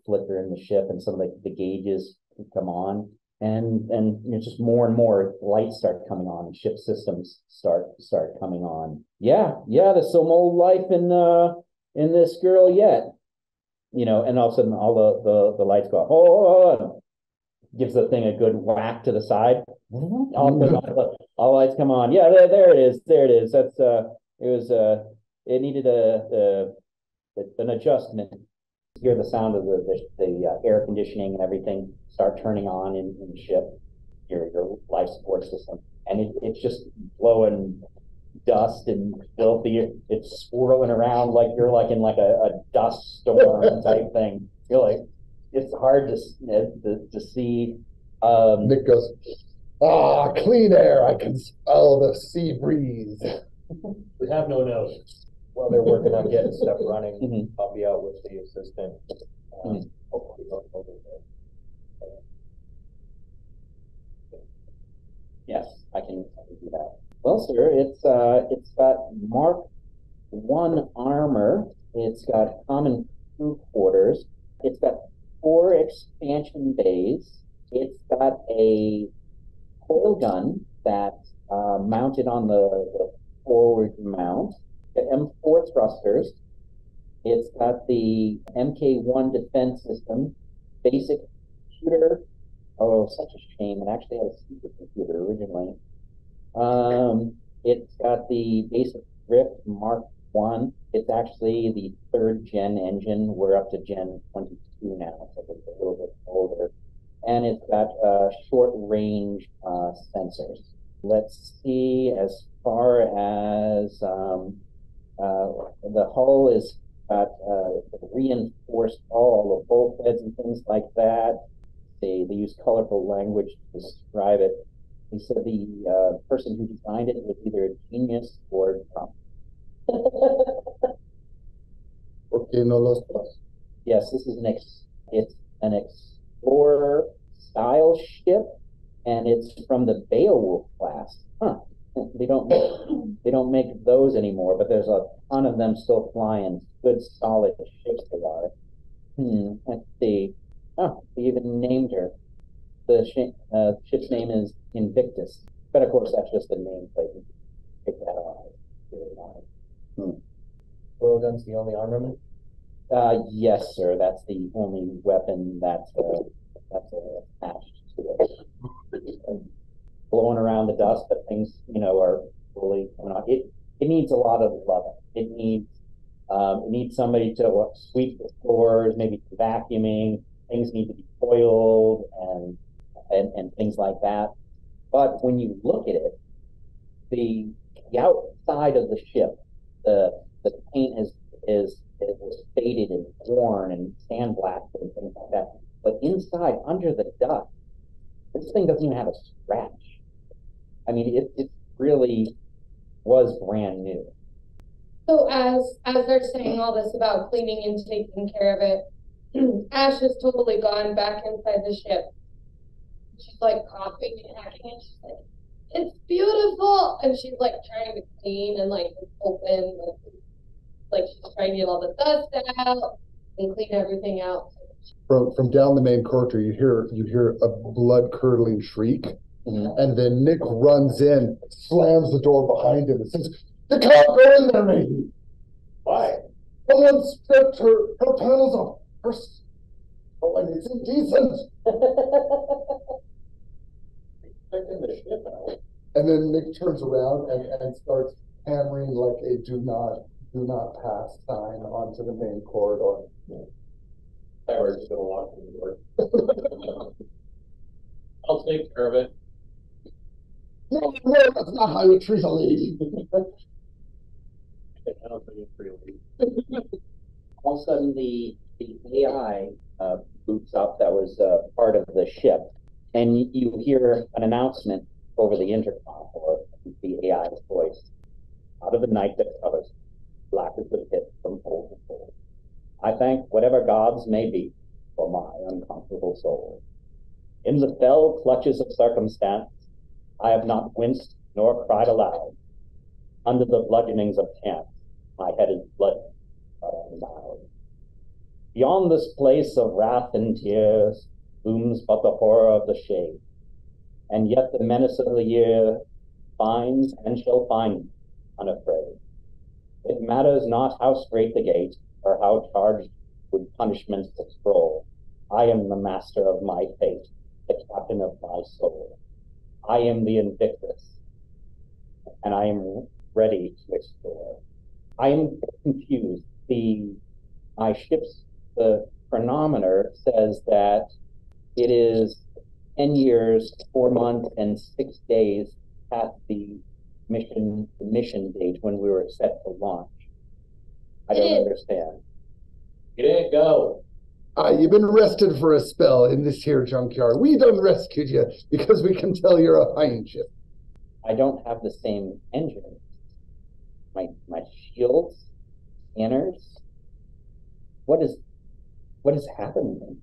flicker in the ship and some of the gauges come on. And just more and more lights start coming on and ship systems start coming on. Yeah, there's some old life in this girl yet. And all of a sudden all the lights go off. Oh, gives the thing a good whack to the side. All the lights come on. Yeah, there it is. That's it needed an adjustment. Hear the sound of the air conditioning and everything start turning on in the ship, your life support system, and it's just blowing dust and filthy. It's swirling around like you're like in like a dust storm type thing. You're like, it's hard to see. Nick goes, clean air. I can smell the sea breeze. We have no nose. While they're working on getting stuff running, I'll be out with the assistant. Hopefully going over there. Yes, I can do that. Well, sir, it's got Mark 1 armor. It's got common crew quarters. It's got 4 expansion bays. It's got a coil gun that's mounted on the forward mount. The M4 thrusters. It's got the MK1 defense system, basic computer. Oh, such a shame. It actually had a secret computer originally. It's got the basic Drift Mark 1. It's actually the 3rd gen engine. We're up to gen 22 now, so it's a little bit older. And it's got short range sensors. Let's see, as far as the hull is got reinforced hull, the bulkheads and things like that. They use colorful language to describe it. They said the person who designed it was either a genius or drunk. Okay, no los dos. Yes, this is it's an explorer style ship, and it's from the Beowulf class. They don't make those anymore, but there's a ton of them still flying. Good solid ships they are. Let's see. Oh, they even named her. The ship's name is Invictus, but of course that's just the nameplate. Pick that off. Coil gun's the only armament? Yes, sir. That's the only weapon that's attached to it. Blowing around the dust, but things, are fully coming on. It needs a lot of loving. It needs somebody to sweep the floors, maybe vacuuming. Things need to be oiled and things like that. But when you look at it, the outside of the ship, the paint is faded and worn and sandblasted and things like that. But inside, under the dust, this thing doesn't even have a scratch. I mean, it really was brand new. So as they're saying all this about cleaning and taking care of it, Ash has totally gone back inside the ship. She's like coughing and hacking, and she's like, "It's beautiful," and she's like trying to clean and like open, like she's trying to get all the dust out and clean everything out. From down the main corridor, you hear a blood curdling shriek, and then Nick runs in, slams the door behind him, and says, "You can't go in there, matey. Why? Someone stripped her panels off. Oh, and it's indecent." Taking the ship out. And then Nick turns around and starts hammering like a do not pass sign onto the main corridor. We're just gonna walk through the door. I'll take care of it. No, that's not how you treat a lady. I don't think it's really. All of a sudden, the AI boots up that was part of the ship, and you hear an announcement over the intercom, or the AI's voice. Out of the night that covers, black is the pit from pole to pole. I thank whatever gods may be for my uncomfortable soul. In the fell clutches of circumstance, I have not winced nor cried aloud. Under the bludgeonings of chance, my head is bloody, but I'm loud. Beyond this place of wrath and tears looms but the horror of the shade, and yet the menace of the year finds and shall find me unafraid. It matters not how straight the gate, or how charged with punishments the scroll. I am the master of my fate, the captain of my soul. I am the Invictus, and I am ready to explore. I am confused. My ship's the chronometer says that it is 10 years, 4 months, and 6 days past the mission date when we were set to launch. I don't understand. Get in, go. You've been arrested for a spell in this here junkyard. We done rescued you because we can tell you're a hind ship. I don't have the same engine. My shields, scanners. What is happening?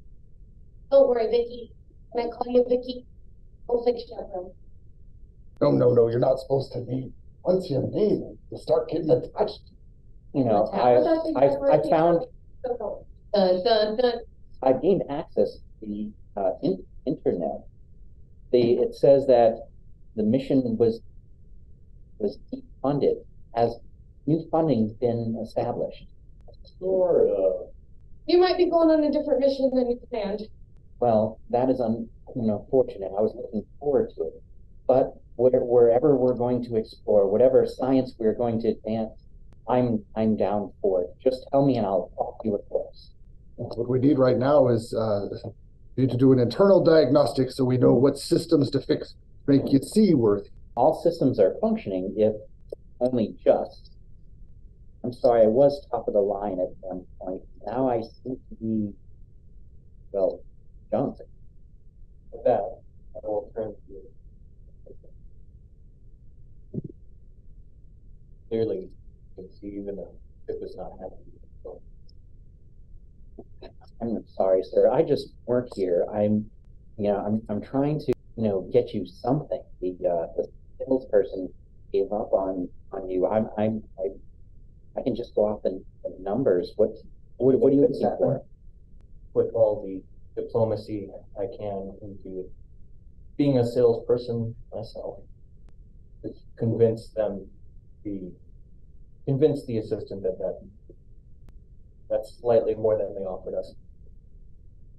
Don't worry, Vicky. Can I call you Vicky? We'll fix you up, bro. No, you're not supposed to be. Once you're named, you start getting attached. You know, I found Dun, dun, dun. I gained access to the internet. It says that the mission was defunded as new funding's been established. Sort of. You might be going on a different mission than you planned. Well, that is unfortunate. I was looking forward to it. But wherever we're going to explore, whatever science we're going to advance, I'm down for it. Just tell me and I'll walk you a course. What we need right now is we need to do an internal diagnostic so we know what systems to fix to make you seaworthy. All systems are functioning, if only just. I'm sorry, I was top of the line at one point. Now I seem to be, well, junk. With that, I will turn to you. Clearly, you can see even though it was not happy. So. I'm sorry, sir. I just work here. I'm trying to, get you something. The salesperson gave up on you. I can just go off the numbers. What are you looking for? Put all the diplomacy I can into being a salesperson myself. To convince the assistant that's slightly more than they offered us.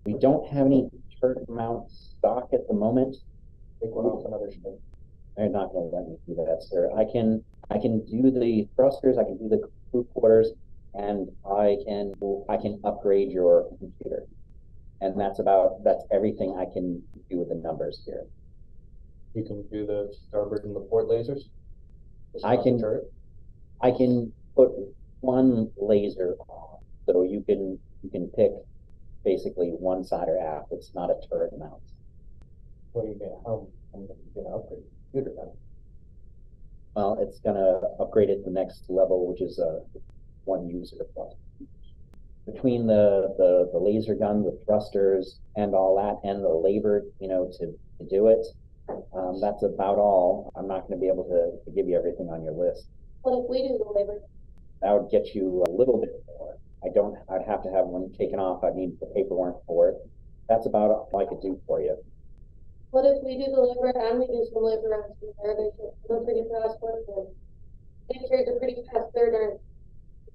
We don't have any turret mount stock at the moment. Take one off another ship. They're not going to let me do that, sir. I can do the thrusters, I can do the crew quarters, and I can upgrade your computer. And that's everything I can do with the numbers here. You can do the starboard and the port lasers? I can put one laser on, so you can pick basically one side or aft. It's not a turret mount. What are you gonna? How are you gonna upgrade the computer then? Well, it's gonna upgrade it to the next level, which is one user plus. Between the laser gun, the thrusters, and all that, and the labor, to do it, that's about all. I'm not going to be able to give you everything on your list. What if we do the labor? That would get you a little bit more. I'd have to have one taken off. I'd need the paperwork for it. That's about all I could do for you. What if we do the labor and we do some labor on some other ships? They're pretty fast work. They carry the pretty fast third.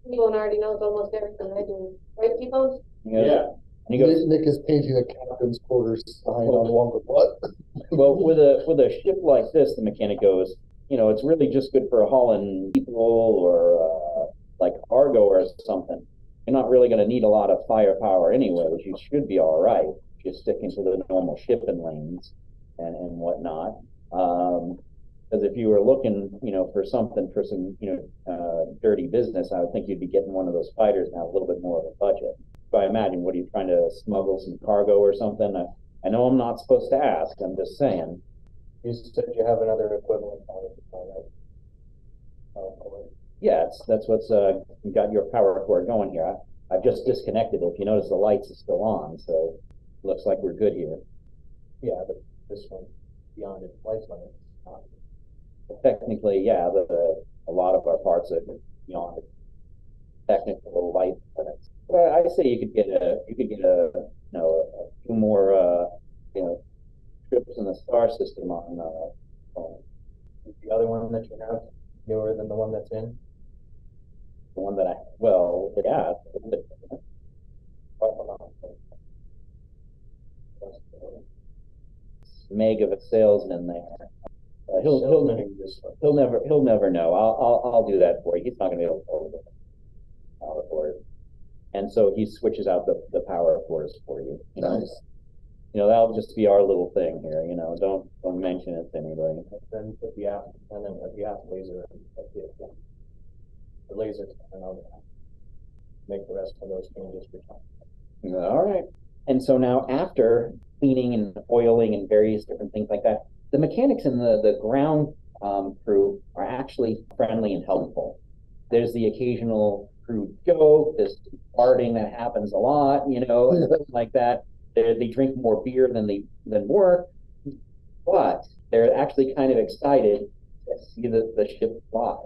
T-Bone already knows almost everything I do. Right, T-Bone? Yeah. And he goes, Nick is painting a captain's quarters sign on one with what? Well, with a ship like this, the mechanic goes, you know, it's really just good for hauling people or like cargo or something. You're not really going to need a lot of firepower anyways. You should be all right. Just sticking to the normal shipping lanes and whatnot. Because if you were looking, you know, for something for some, you know, dirty business, I would think you'd be getting one of those fighters now, a little bit more of a budget. So I imagine, what are you trying to smuggle some cargo or something? I know I'm not supposed to ask. I'm just saying. You said you have another equivalent on it, right? Yeah, that's what's got your power cord going here. I've just disconnected it. If you notice, the lights are still on, so looks like we're good here. Yeah, but this one beyond its life limit. But technically, yeah, a lot of our parts are beyond technical life limits. But I say you could get a you know, a few more you know, trips in the star system on The other one that you have newer than the one that's in? the one that well, yeah. Meg of a salesman there. He'll never know. I'll do that for you. He's not gonna be able to hold the power cord. And so he switches out the power cords for you. You know, Nice. you know, that'll just be our little thing here. You know, don't mention it to anybody. Then put the app, and then put the app laser, the laser, and I'll make the rest of those changes for time. All right. And so now, after cleaning and oiling and various different things like that, the mechanics and the ground crew are actually friendly and helpful. There's the occasional crew joke, this farting that happens a lot, you know, and stuff like that. They drink more beer than work, but they're actually kind of excited to see the ship fly.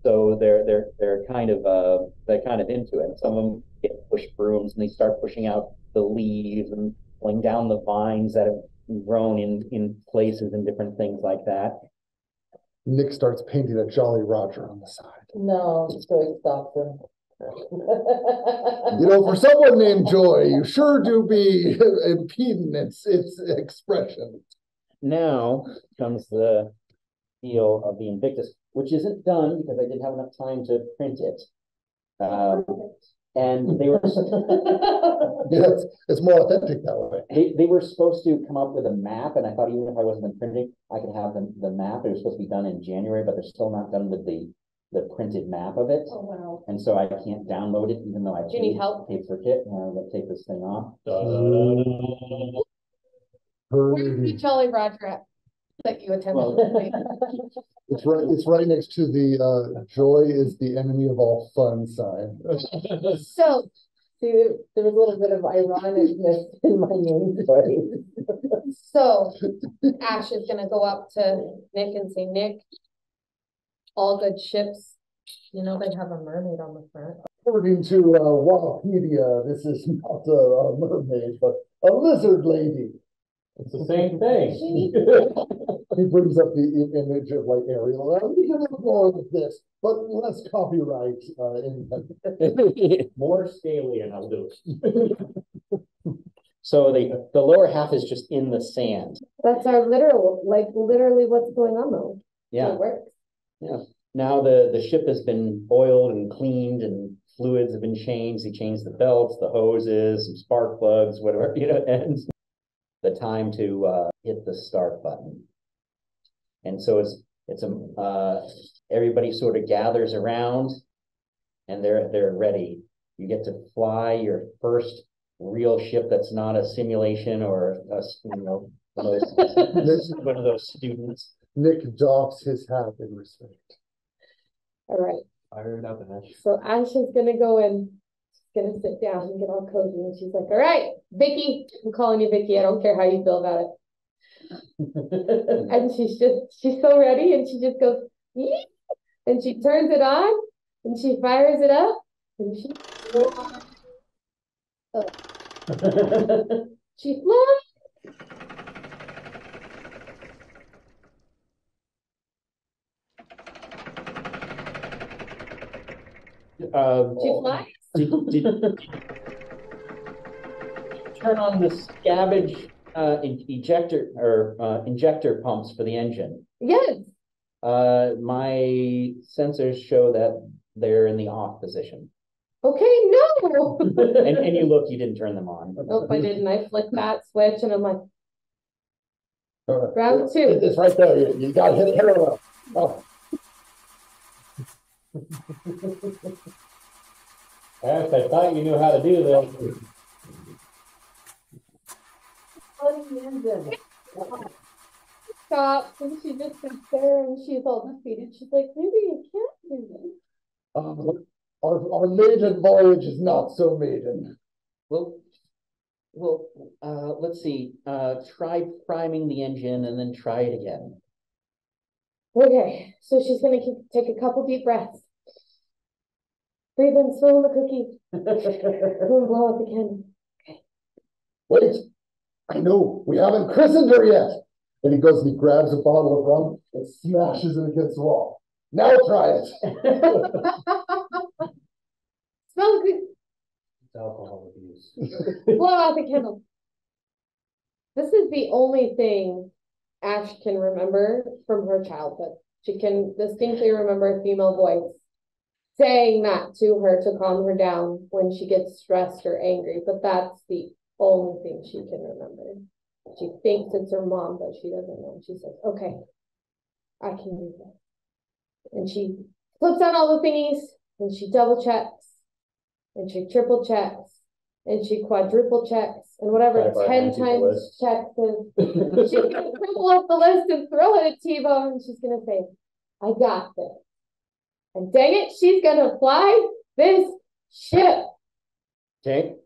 So they're kind of into it. Some of them get push brooms and they start pushing out the leaves and pulling down the vines that have grown in places and different things like that. Nick starts painting a Jolly Roger on the side. No, so he stops him. You know, for someone named Joy, you sure do be impeding its expression. Now comes the deal of the Invictus, which isn't done because I didn't have enough time to print it. And they were Yeah, it's more authentic that way. they were supposed to come up with a map, and I thought even if I wasn't printing, I could have the map. It was supposed to be done in January, but they're still not done with the printed map of it. Oh, wow. And so I can't download it, even though I Do you need help? paid for it. Let's take this thing off. Where's the Jolly Roger at that you attended? It's right next to the Joy is the enemy of all fun sign. So, See, there was a little bit of ironicness in my name choice. so Ash is gonna go up to Nick and say, Nick, all good ships, you know, they have a mermaid on the front. According to Wikipedia, this is not a mermaid, but a lizard lady. It's the same thing. He brings up the image of like Ariel. We can have more of this, but less copyright. More scaly and I'll do it. So the lower half is just in the sand. That's our literally what's going on though. So Yeah. it works. Yeah. Now the ship has been oiled and cleaned and fluids have been changed. He changed the belts, the hoses, some spark plugs, whatever, you know, and the time to hit the start button. And so everybody sort of gathers around and they're ready. You get to fly your first real ship that's not a simulation or one of those students. Nick doffs his hat in respect. All right. Fire it up, Ash. So Ash is gonna go and she's gonna sit down and get all cozy and she's like, all right, Vicky, I'm calling you Vicky. I don't care how you feel about it. And she's so ready and she just goes, "Yeet," and she turns it on and she fires it up and she flies. She flies. Did turn on the scabbage injector pumps for the engine. Yes. My sensors show that they're in the off position. Okay, no. And you look, you didn't turn them on. Nope, I didn't. I flicked that switch and I'm like, Alright. round two. It's right there. You gotta hit parallel. Oh, Yes, I thought you knew how to do this. Stops and she just sits there and she's all defeated. She's like, maybe you can't do this. our maiden voyage is not so maiden. Well, let's see. Try priming the engine and then try it again. Okay, so she's gonna take a couple deep breaths. Breathe in, swallow the cookie, and blow out the candle. Wait, I know, we haven't christened her yet. And he goes and he grabs a bottle of rum and smashes it against the wall. Now try it. Smell the cookie, It's alcohol abuse. blow out the candle. This is the only thing Ash can remember from her childhood. She can distinctly remember a female voice saying that to her to calm her down when she gets stressed or angry, but that's the only thing she can remember. She thinks it's her mom, but she doesn't know. She says, okay, I can do this. And she flips out all the thingies, and she double checks, and she triple checks, and she quadruple checks, and whatever Bye-bye, 10 people times list. checks is. She's gonna crumple up the list and throw it at T-Bone, and she's gonna say, I got this. And dang it, she's gonna fly this ship. Okay.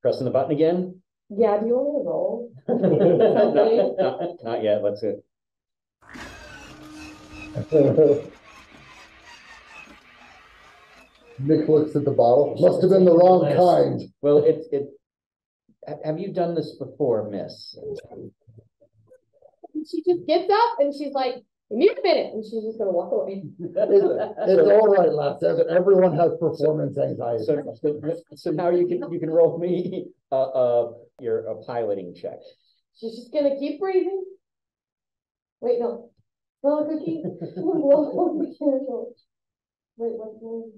Pressing the button again. Yeah, do you want me to roll? Not yet. Let's see. Nick looks at the bottle. Must have been the wrong kind. Well, have you done this before, miss? And she just gets up and she's like, give me a minute, and she's just gonna walk away. It's all right, lads. Everyone has performance anxiety. So now you can roll me your piloting check. She's just gonna keep breathing. Wait, no. Smell a cookie. Blow out the candle. Wait, what's the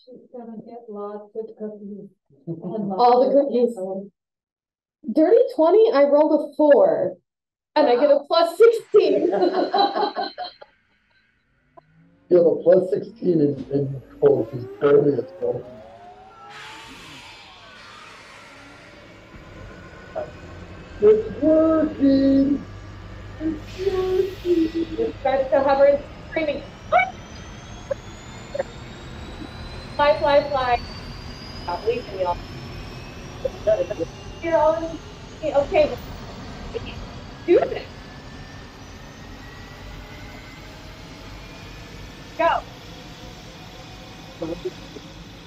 She's gonna get lots of cookies. all the cookies. Dirty 20, I rolled a 4. And I get a plus 16. You have a plus 16 in quote. He's barely a 12. It's working. It's working. It starts to hover and screaming. Fly, fly, fly. Stop leaving y'all. You're all okay. Do this. Go.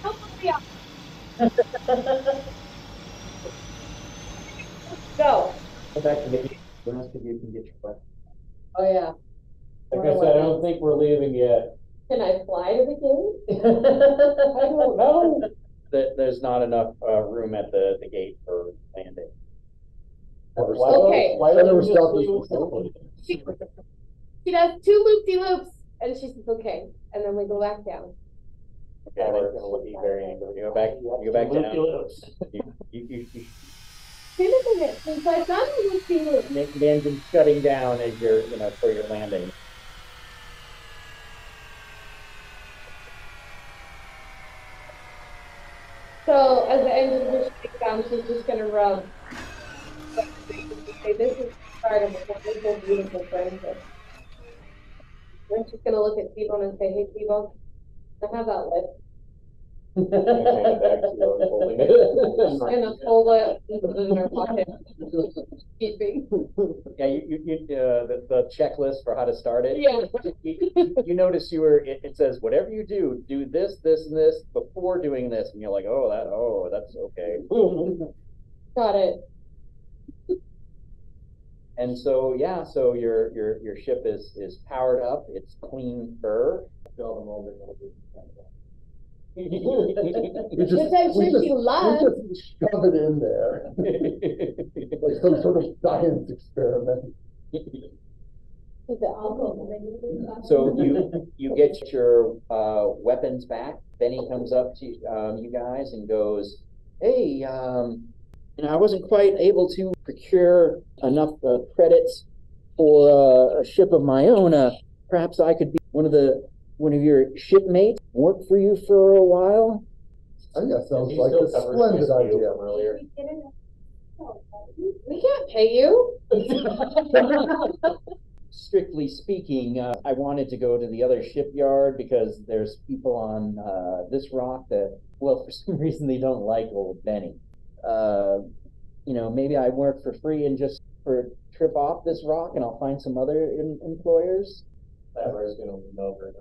Help me out. Go. Go back to the rest of you can get your question. Oh, yeah. Like I said, I don't think we're leaving yet. Can I fly to the gate? I don't know. There's not enough room at the gate for landing. Okay. Why don't we stop this? She does 2 loop-de-loops, and she says, okay. And then we go back down. Okay, we're gonna look at you very angry. You go back down. You Wait a minute, since I've done a loop-de-loop. the engine's shutting down as you're, for your landing. So as the engine is shutting down, she's just gonna rub. Say, this is the start of a wonderful, beautiful friendship. Then she's gonna look at T-Bone and say, hey, T-Bone, I have that list. She's gonna fold it and put it in her pocket. Keeping. Yeah, the checklist for how to start it. Yeah. You notice it says whatever you do this, this, and this before doing this, and you're like, that's okay. Got it. And so so your ship is powered up. It's clean fur. Good time we shaped you love. just shove it in there. Like some sort of science experiment. Is it alcohol? So you get your weapons back. Benny comes up to you guys and goes, "Hey, I wasn't quite able to procure enough credits for a ship of my own. Perhaps I could be one of your shipmates, work for you for a while." I think that sounds He like still a covers splendid my deal idea. from earlier. We can't pay you. Strictly speaking, I wanted to go to the other shipyard because there's people on this rock that, well, for some reason they don't like old Benny. Maybe I work for free and just for trip off this rock, and I'll find some other employers. That was gonna lean over and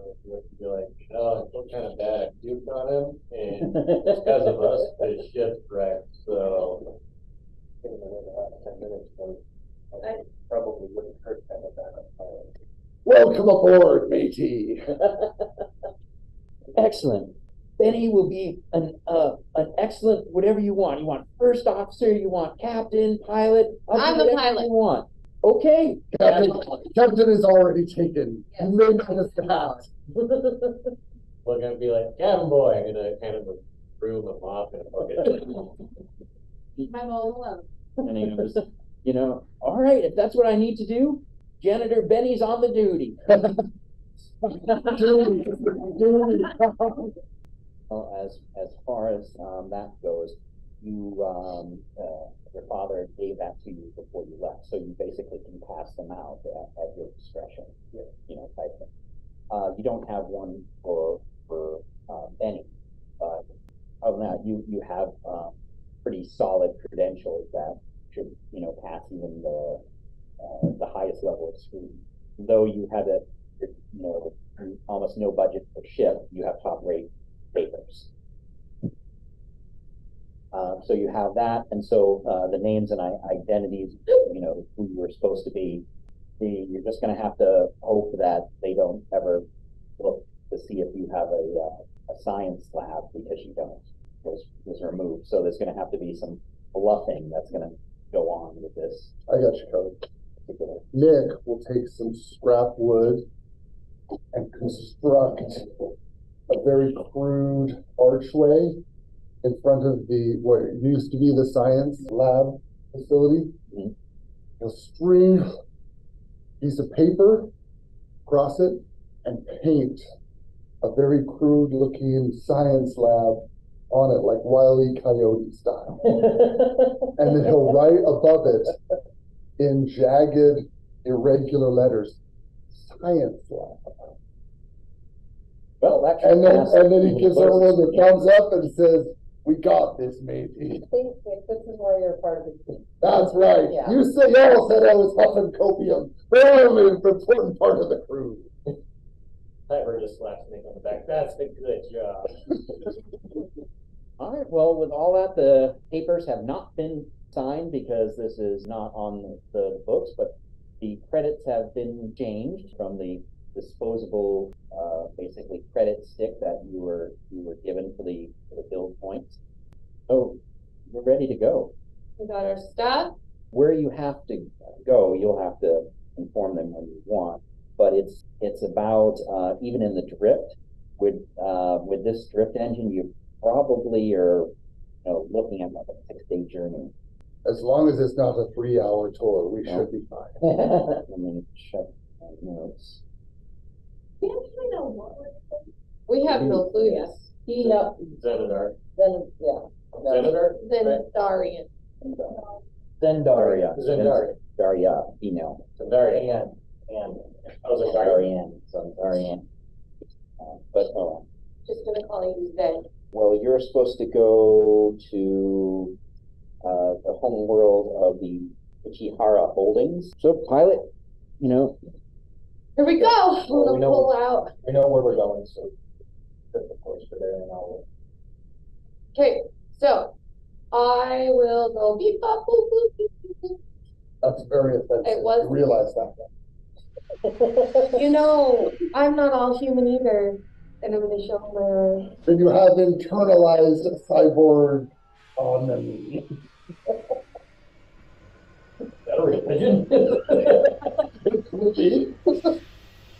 be like, some kind of bad duke on him, and because of us, his ship's wrecked, so. Give him another 10 minutes, I probably wouldn't hurt to have a backup pilot. Welcome aboard, matey. Excellent. Benny will be an excellent whatever you want. You want first officer, you want captain, pilot. I'm the whatever pilot. You want. Okay. Captain is already taken. You may not have that. We're gonna be like, cabin boy, and I kind of broom him off in a bucket. I'm all alone. And he goes, all right, if that's what I need to do, Janitor Benny's on the duty. Well, as far as that goes, your father gave that to you before you left, so you basically can pass them out at your discretion, type thing. You don't have one for Benny, but other than that, you have pretty solid credentials that should pass even the highest level of scrutiny. Though you had almost no budget per ship, you have top rate papers. So you have that, and so the names and identities, who you were supposed to be. You're just going to have to hope that they don't ever look to see if you have a science lab, because you don't. Was removed. So there's going to have to be some bluffing that's going to go on with this. I got you covered. Nick will take some scrap wood and construct a very crude archway in front of what used to be the science lab facility. Mm-hmm. He'll string a piece of paper across it and paint a very crude looking science lab on it, like Wile E. Coyote style. And then he'll write above it in jagged, irregular letters, science lab. Well, that And then he gives everyone the thumbs up and says, "We got this, matey." I think this is why you're part of the team. That's right. Yeah. You say y'all said I was huffing copium, but I'm an important part of the crew. Piper just slaps Nick on the back. That's a good job. All right. Well, with all that, the papers have not been signed because this is not on the books, but the credits have been changed from the disposable, basically credit stick that you were given for the build points. So you're ready to go. We got our stuff. Where you have to go, you'll have to inform them when you want. But it's about even in the drift with this drift engine, you probably are looking at like a 6-day journey. As long as it's not a 3-hour tour, we should be fine. Let me check my notes. We actually know what we're doing. We have no clue yet. Zenidar. Then, yeah. Zenidar? Zendarian. Zendaria. Zendaria. Daria, female. Zendaria. And I was like, Darian. Darian. But Just gonna call you Zen. well, you're supposed to go to the home world of the Ichihara Holdings. So, pilot, Here we go. We're we gonna know- pull out. we know where we're going, so set the course for there and I'll. Okay, so I will go beep bop boop boop beep beep boop. That's very offensive. It was- I realize that. I'm not all human either. And I'm gonna show her. Then you have internalized cyborg autonomy. That religion?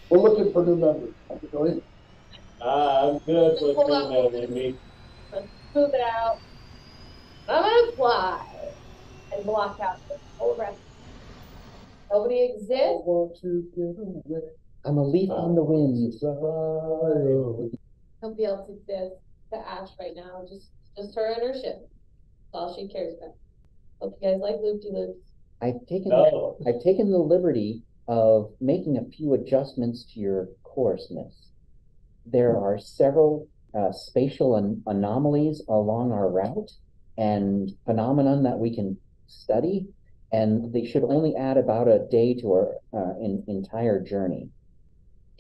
We're looking for new members. Really? I'm good with Hold doing on. that with me. Let's smooth it out. I'm gonna fly and block out the whole rest. Nobody exists. Want to get away. I'm a leaf on the wind. Nobody else exists to Ash right now. Just her and her ship. That's all she cares about. Hope you guys like loop-de-loops. I've taken No. the liberty of making a few adjustments to your course, Miss. There are several spatial anomalies along our route and phenomenon that we can study, and they should only add about a day to our entire journey.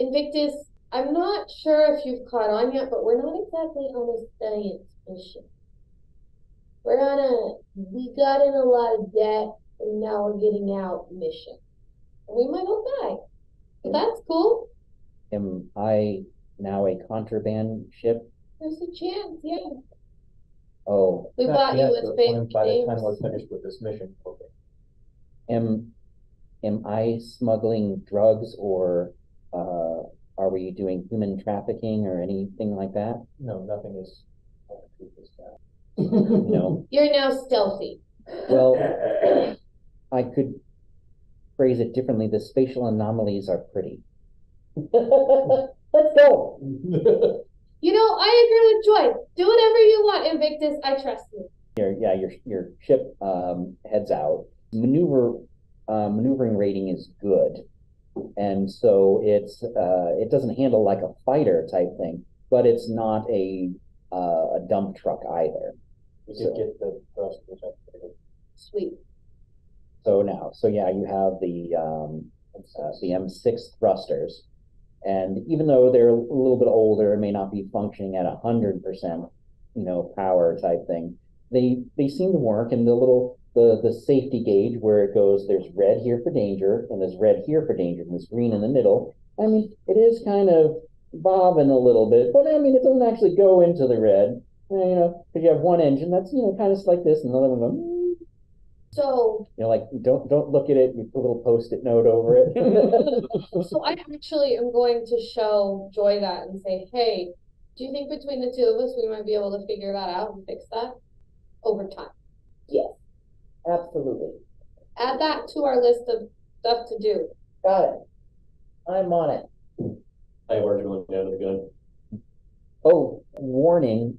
Invictus, I'm not sure if you've caught on yet, but we're not exactly on a science mission. We got in a lot of debt, and now we're getting out mission. And we might all die. But that's cool. Am I now a contraband ship? There's a chance, yeah. Oh, We bought you with fake By the names. time we're finished with this mission, okay. am I smuggling drugs, or are we doing human trafficking or anything like that? No, nothing is. No. You're now stealthy. Well, I could phrase it differently. The spatial anomalies are pretty. Let's go. You know, I agree with Joy. Do whatever you want, Invictus. I trust you. Your ship heads out. Maneuvering rating is good, and so it doesn't handle like a fighter type thing, but it's not a dump truck either. We did get the thrusters upgraded. Sweet. So you have the M6 thrusters, and even though they're a little bit older and may not be functioning at 100%, power type thing, they seem to work. And the safety gauge where it goes, there's red here for danger, and there's red here for danger, and there's green in the middle. I mean, it is kind of bobbing a little bit, but I mean, it doesn't actually go into the red, because you have one engine that's kind of like this, and the other one goes. So, Like, don't look at it. You put a little post-it note over it. so I actually am going to show Joy that and say, hey, do you think between the two of us we might be able to figure that out and fix that over time? Yes, absolutely. Add that to our list of stuff to do. Got it. I'm on it. I worked really down the gun. Oh, warning!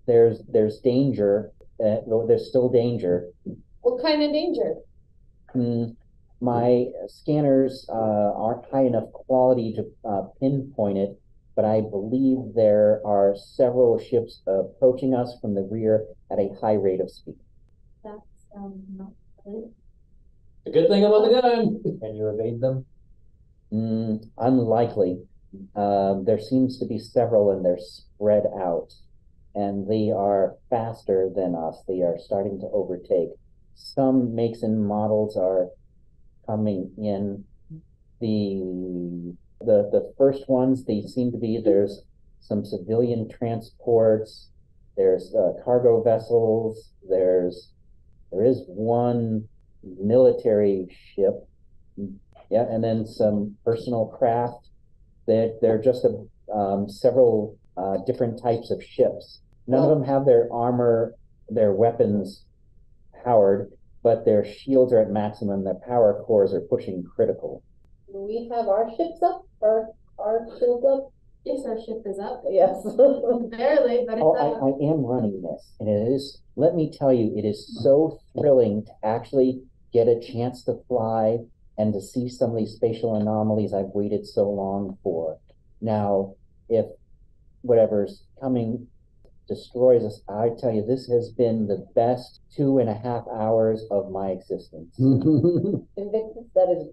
There's danger. There's still danger. What kind of danger? My scanners aren't high enough quality to pinpoint it, but I believe there are several ships approaching us from the rear at a high rate of speed. That sounds not good. The good thing about the gun. Can you evade them? Unlikely. There seems to be several, and they're spread out, and they are faster than us. They are starting to overtake. Some makes and models are coming in. The first ones, they seem to be, there's some civilian transports, there's cargo vessels, there is one military ship, yeah, and then some personal craft. They're just several different types of ships. None of them have their armor, their weapons powered, but their shields are at maximum. Their power cores are pushing critical. Do we have our ships up? Our shields up? Yes, our ship is up. Yes. Barely, but it's Oh, up. I am running this, and it is, let me tell you, it is so thrilling to actually get a chance to fly and to see some of these spatial anomalies I've waited so long for. Now, if whatever's coming destroys us, I tell you, this has been the best 2.5 hours of my existence. Invictus, that is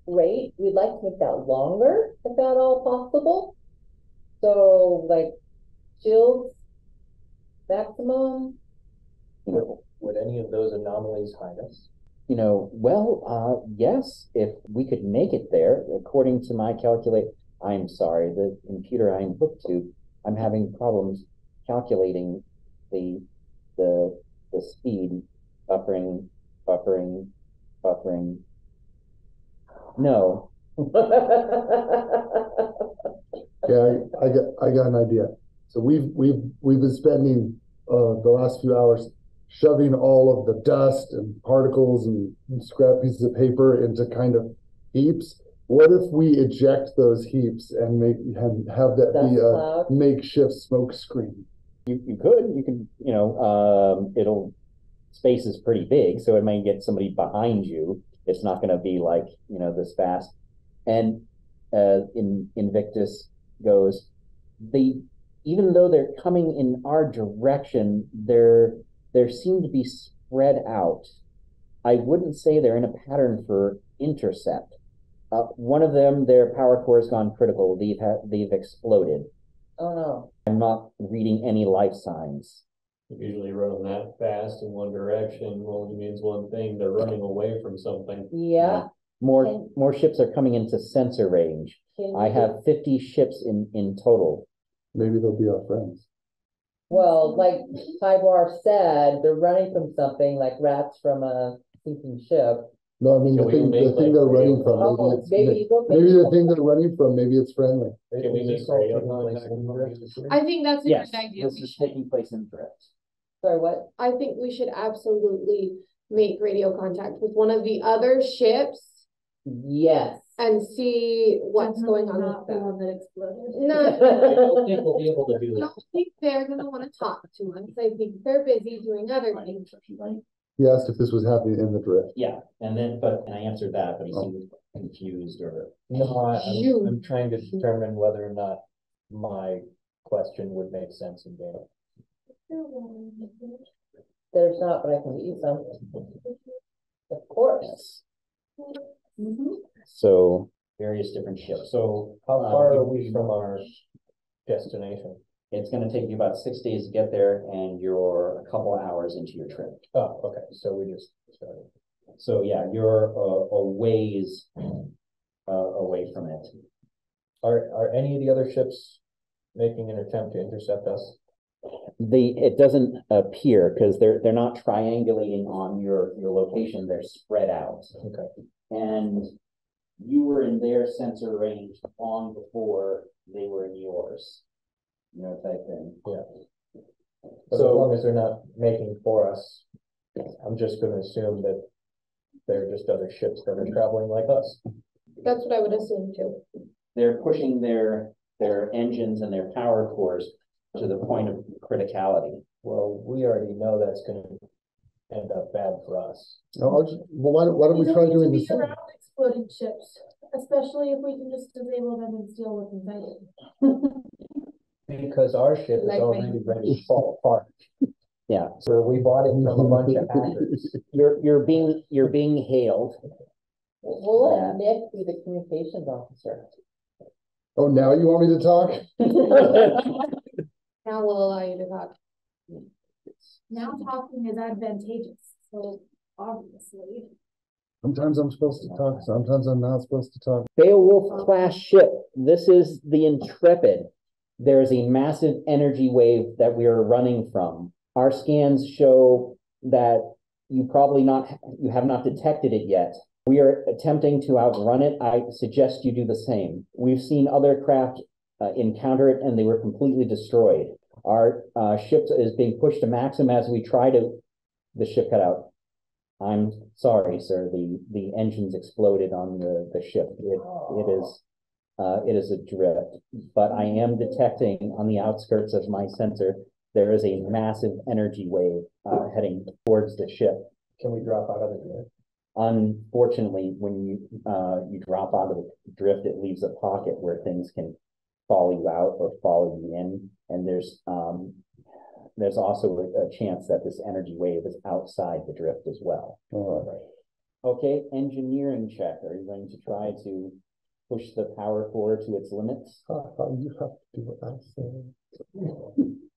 great. We'd like to make that longer, if at all possible. So, like, shields, maximum. Would any of those anomalies hide us? Yes, if we could make it there, according to my I'm sorry, the computer I'm hooked to, I'm having problems calculating the speed, buffering. No. Yeah, I got an idea. So we've been spending the last few hours shoving all of the dust and particles and scrap pieces of paper into kind of heaps. What if we eject those heaps and have that Dust be a cloud. makeshift smoke screen? You can, space is pretty big, so it may get somebody behind you. It's not going to be like, this fast. And Invictus goes, even though they're coming in our direction, there seem to be spread out. I wouldn't say they're in a pattern for intercept. One of them, their power core has gone critical. They've exploded. Oh, no. I'm not reading any life signs. Usually running that fast in one direction only means one thing, they're running away from something. Yeah. More ships are coming into sensor range. I have 50 ships in total. Maybe they'll be our friends. Well, like Tybar said, they're running from something like rats from a sinking ship. No, I mean the thing they're running from. Oh, Maybe the thing they're running from, maybe it's friendly. Can we make radio contact? I think that's a Yes, good idea. this is taking place in Drift. Sorry, what? I think we should absolutely make radio contact with one of the other ships Yes. and see what's going on Not with the them. one that exploded. No, I don't think we'll be able to do I that. don't think they're gonna want to talk to us. I think they're busy doing other things. He asked if this was happening in the drift. Yeah, and I answered that, but he seemed confused or. No, You- I'm trying to determine whether or not my question would make sense in game. There's not, but I can use them. Of course. So various different ships. So how far are we from our destination? It's going to take you about 6 days to get there, and you're a couple hours into your trip. Oh, okay, so we just started. So yeah, you're a ways away from it. Are any of the other ships making an attempt to intercept us? It doesn't appear because they're not triangulating on your location. They're spread out. Okay. And you were in their sensor range long before they were in yours. Type thing. Yeah. But as long as they're not making for us, I'm just going to assume that they're just other ships that are traveling like us. That's what I would assume too. They're pushing their engines and their power cores to the point of criticality. Well, we already know that's going to end up bad for us. No, why don't we try doing the same? Around exploding ships, especially if we can just disable them and steal what's inside it. Because our ship is Like already me. ready to fall apart. Yeah. So we bought it from a bunch of hackers. You're being hailed. We'll let Nick be the communications officer. Oh, now you want me to talk? Now we'll allow you to talk. Now talking is advantageous, so obviously. Sometimes I'm supposed to talk, sometimes I'm not supposed to talk. Beowulf class ship. This is the Intrepid. There is a massive energy wave that we are running from. Our scans show that you have not detected it yet. We are attempting to outrun it. I suggest you do the same. We've seen other craft encounter it and they were completely destroyed. Our ship is being pushed to maximum as we try to. The ship cut out. I'm sorry, sir. The engines exploded on the ship. It is adrift, but I am detecting on the outskirts of my sensor, there is a massive energy wave heading towards the ship. Can we drop out of the drift? Unfortunately, when you drop out of the drift, it leaves a pocket where things can follow you out or follow you in. And there's also a chance that this energy wave is outside the drift as well. All right. Okay, engineering check. Are you going to try to push the power core to its limits? You have to do what I say.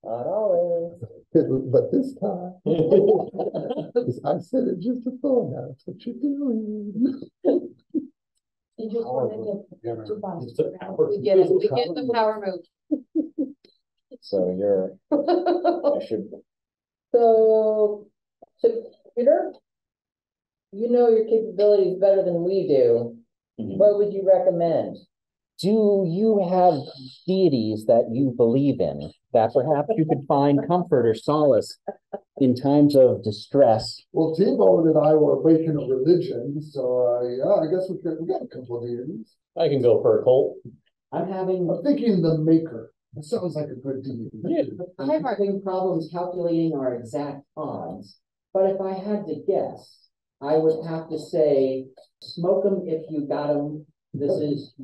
Not always. But this time, 'cause I said it just to throw. That's what you're doing. You just wanted Yeah. to bounce It's the around. power. We get it, we get the power move. So you're, I should, So, Peter, you know your capabilities better than we do. Mhm. What would you recommend? do you have deities that you believe in that perhaps you could find comfort or solace in times of distress? Well, T-Bone and I were making a religion, so, yeah, I guess we got a couple of deities. I can go for a cult. I'm having I'm thinking the Maker. That sounds like a good deity. I'm having problems calculating our exact odds, but if I had to guess, I would have to say, smoke 'em if you got 'em. This is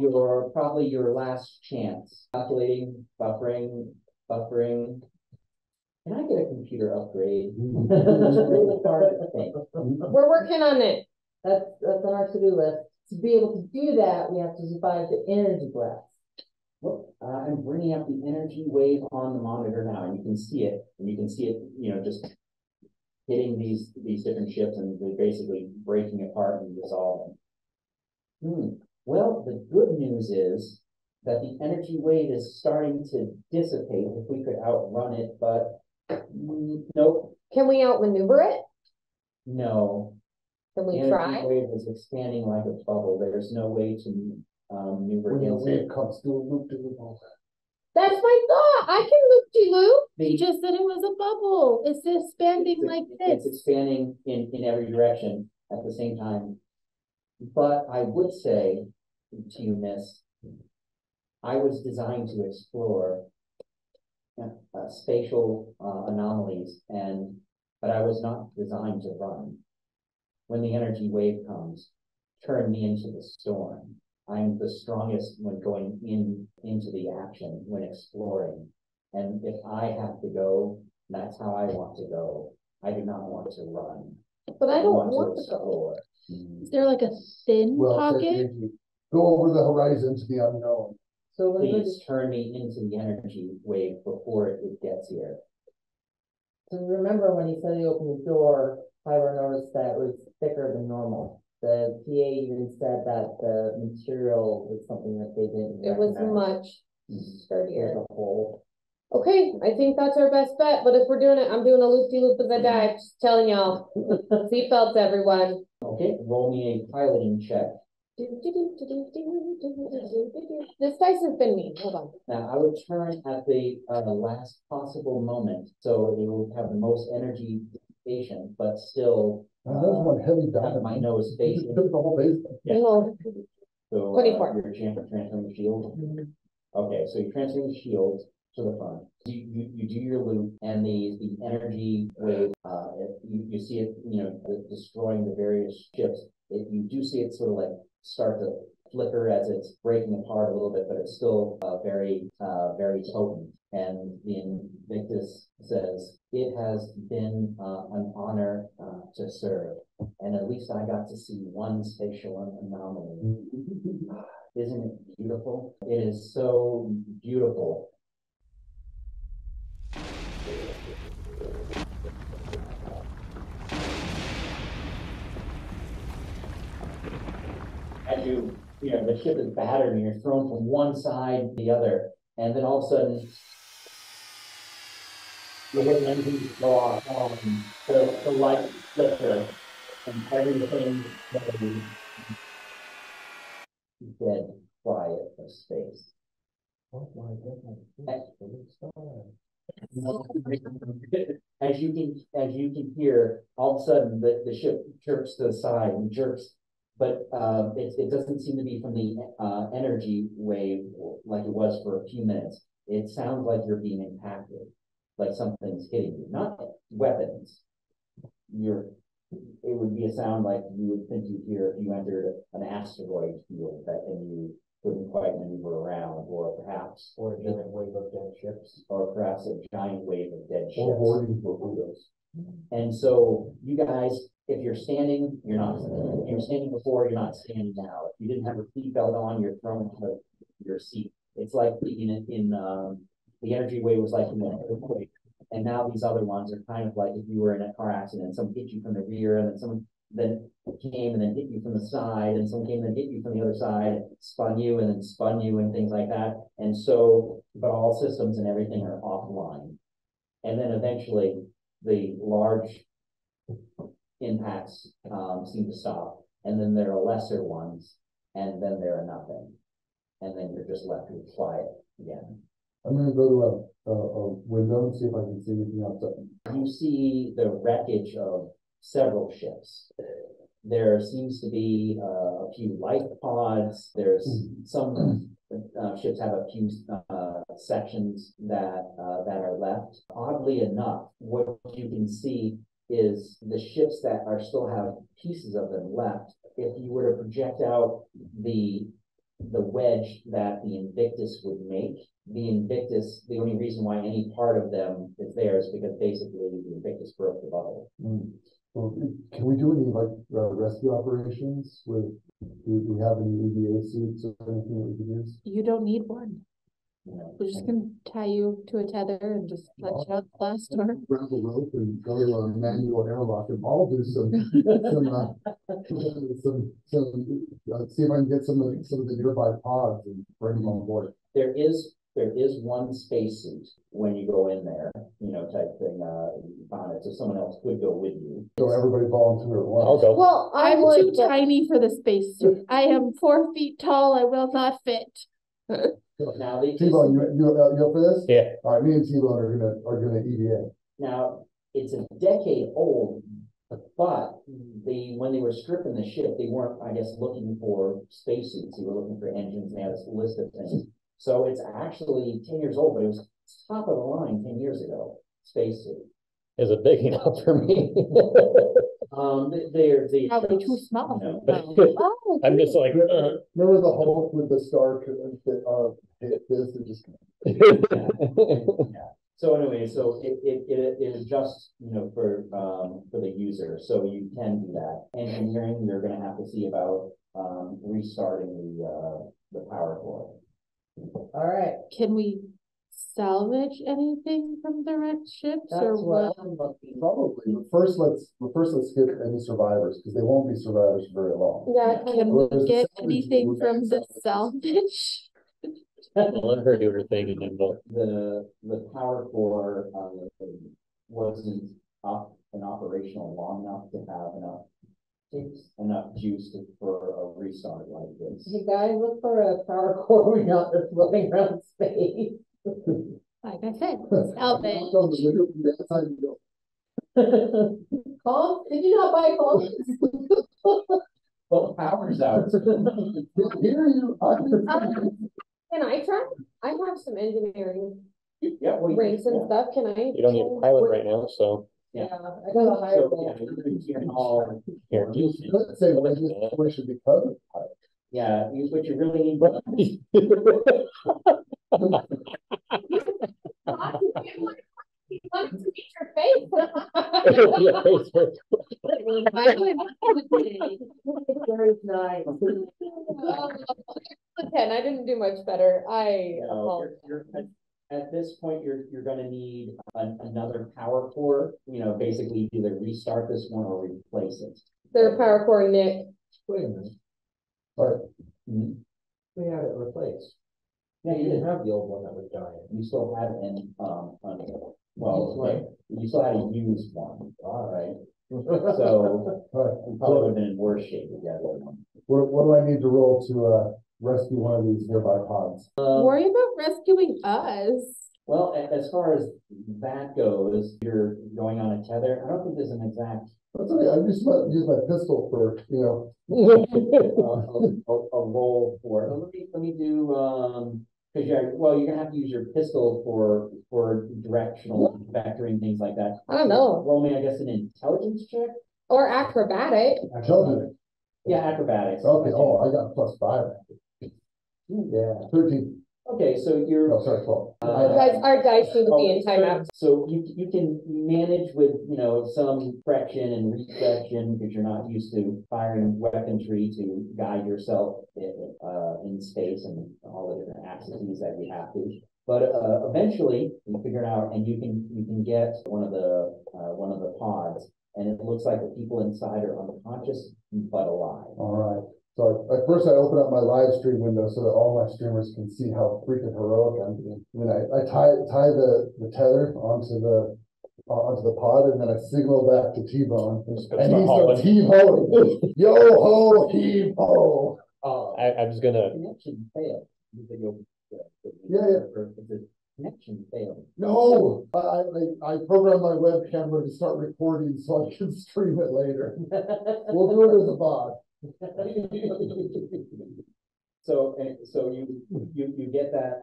probably your last chance. Calculating, buffering. Can I get a computer upgrade? It's really hard to think. We're working on it. That's on our to-do list. To be able to do that, we have to survive the energy blast. Look, I'm bringing up the energy wave on the monitor now, and you can see it, just hitting these different ships, and they're basically breaking apart and dissolving. Well, the good news is that the energy wave is starting to dissipate if we could outrun it, but nope, Can we outmaneuver it? no. Can The we energy try? wave is expanding like a bubble. There's no way to maneuver When the against it. wave comes through, loop to loop. That's my thought. I can loop-de-loop. The- You just said it was a bubble. It's expanding like It's this. expanding in every direction at the same time. But I would say to you, Miss, I was designed to explore spatial anomalies, but I was not designed to run. When the energy wave comes, turn me into the storm. I'm the strongest when going into the action, when exploring. And if I have to go, that's how I want to go. I do not want to run. But I don't want to go. explore. Is there like a thin Well, pocket? go over the horizon to the unknown. So when we're Please turn me into the energy wave before it gets here. So remember when he said he opened the door, Tyler noticed that it was thicker than normal. The PA even said that the material was something that they didn't It was recognize. much There's sturdier. a hole. Okay, I think that's our best bet, but if we're doing it, I'm doing a loop-de-loop as I dive, just telling y'all. Seatbelts, everyone. Okay, roll me a piloting check. This dice has been mean, hold on. Now, I would turn at the last possible moment, so it will have the most energy dissipation, but still That was one heavy have dive. my nose facing. Took the whole basement. Yeah. No, So 24. you're transferring the shield. Okay, so you're transferring the shield to the front. You do your loop, and the energy wave. You see it, destroying the various ships. You do see it sort of like start to flicker as it's breaking apart a little bit, but it's still very potent. And the Invictus says, "It has been an honor to serve, and at least I got to see one spatial anomaly. Isn't it beautiful? It is so beautiful." As the ship is battered and you're thrown from one side to the other, and then all of a sudden, you hit an engine go off, the light flicker, and everything goes dead quiet of space. Oh my goodness. As you can hear, all of a sudden the ship jerks to the side and jerks, but it doesn't seem to be from the energy wave like it was for a few minutes. It sounds like you're being impacted, like something's hitting you, not weapons. It would be a sound like you would think you'd hear if you entered an asteroid field and you couldn't quite maneuver around, or perhaps Or a giant wave of dead ships. or perhaps a giant wave of dead Or ships. hoarding torpedoes. And so you guys, if you're standing, you're not. If you're standing before, you're not standing now. If you didn't have a seatbelt on, you're thrown into your seat. It's like the energy wave was like in an earthquake. And now these other ones are kind of like if you were in a car accident, someone hit you from the rear, and then came and then hit you from the side, and someone came and hit you from the other side, spun you and then spun you and things like that. And so, but all systems and everything are offline. And then eventually the large impacts seem to stop. And then there are lesser ones, and then there are nothing. And then you're just left with quiet again. I'm gonna go to a window and see if I can see anything outside. You see the wreckage of several ships. There seems to be a few life pods. There's some ships have a few sections that are left. Oddly enough, what you can see is the ships that are still have pieces of them left. If you were to project out the wedge that the Invictus would make, the Invictus, the only reason why any part of them is there is because basically the Invictus broke the bubble. Well, can we do any like rescue operations with? Do we have any EVA suits or anything that we can use? You don't need one. You know, We're just gonna tie you to a tether and just let you out the blast door. Grab a rope and go to a manual airlock, and I'll do some see if I can get some of the nearby pods and bring them on board. there is one spacesuit when you go in there, you know, type thing, on it, so someone else could go with you. So everybody volunteer at once. I'll go. Well, I'm would, too tiny for the spacesuit. I am 4 feet tall. I will not fit. Now, T-Bone, you up for this? Yeah. All right, me and T-Bone are gonna EVA. now, it's a decade old, but when they were stripping the ship, they weren't, I guess, looking for spacesuits. They were looking for engines, and they had this list of things. So it's actually 10 years old, but it was top of the line 10 years ago, spacesuit. Is it big enough for me? They're Probably too small. No. Oh, I'm just like, Remember the Hulk with the Stark hit this and just. Yeah. So anyway, so it adjusts, you know, for the user, so you can do that. Engineering, you're going to have to see about restarting the power core. All right, can we salvage anything from the wrecked ships or that's what what? I'm looking. Probably, but first let's get any survivors, because they won't be survivors for very long. yeah, Can Well, we there's get salvage anything would from be the salvage. salvage? let her do her thing and then we'll. The power core wasn't up and operational long enough to have enough juice for a restart like this. Hey guys, look for a power core. We're not just floating around space. Like I said, salvage. From the window from that side, you go. Calm? Did you not buy calm? Well, the power's out. Here you are. can I try? I have some engineering Yeah, well, rings and yeah. stuff. Can I? You don't need a pilot right now, so Yeah. I got a higher So, goal. yeah, you can all, here. Could say when this should be covered. yeah, what you really need. He wanted to meet your face. Very nice. Ken, I didn't do much better. I No, apologize. at this point, you're gonna need another power core, you know, basically either restart this one or replace it. Their power core, Nick. Wait a minute, Mhm. we had it replaced. Yeah, You you didn't didn't have, have the old one that was dying. you still had you still had a used one, All right. so All right, you probably would have been in worse shape if you had the other one. what do I need to roll to rescue one of these nearby pods? Worry about rescuing us. Well, as far as that goes, you're going on a tether. I don't think there's an exact That's okay. I just use my pistol for, you know. a roll for it. Let me do because you're gonna have to use your pistol for directional vectoring, things like that. I don't know. Roll me, I guess, an intelligence check. Or acrobatic. Intelligence. Yeah, acrobatics. Okay, I got +5. Yeah, 13. Okay, so you're No, sorry, 12. Our dice seem to be in timeout. So you can manage with, you know, some correction and reflection because you're not used to firing weaponry to guide yourself in space and all the different axes that you have to. But eventually you figure it out and you can get one of the pods and it looks like the people inside are unconscious but alive. All right. So at first I open up my live stream window so that all my streamers can see how freaking heroic I'm being. And then I tie the tether onto the pod, and then I signal back to T-Bone, and he starts heave-hoing. Yo ho, heave-ho. I'm just gonna. Connection failed. The connection failed. No, I programmed my web camera to start recording so I can stream it later. We'll do it as a bot. So you get that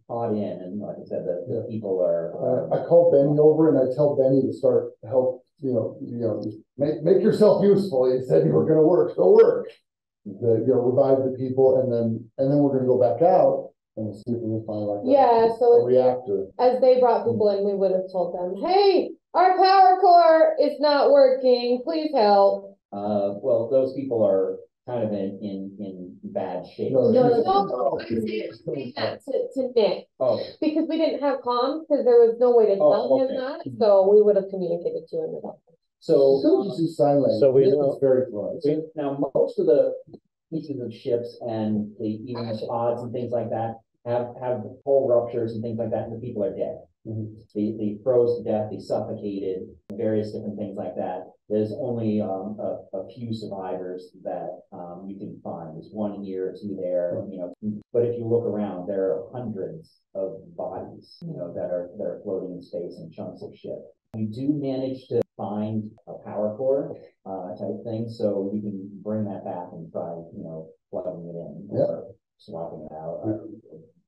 pod in, and like I said, the people are. I call Benny over and I tell Benny to start help. Make yourself useful. You said you were going to work. Go work. Revive the people, and then we're going to go back out and see if we can find a reactor. As they brought people in, we would have told them, "Hey, our power core is not working. Please help." Well, those people are kind of in bad shape. No, I'm saying that to Nick. Oh. Because we didn't have comms, because there was no way to tell him that, so we would have communicated to him about that. So just use sign language. So we it's very fluent. Now most of the pieces of ships and even the pods and things like that have hull ruptures and things like that, and the people are dead. Mm-hmm. They froze to death, they suffocated, various different things like that. There's only a few survivors that you can find. There's one here, two there, But if you look around, there are hundreds of bodies, that are floating in space in chunks of ship. You do manage to find a power core type thing, so you can bring that back and try, plugging it in or swapping it out, or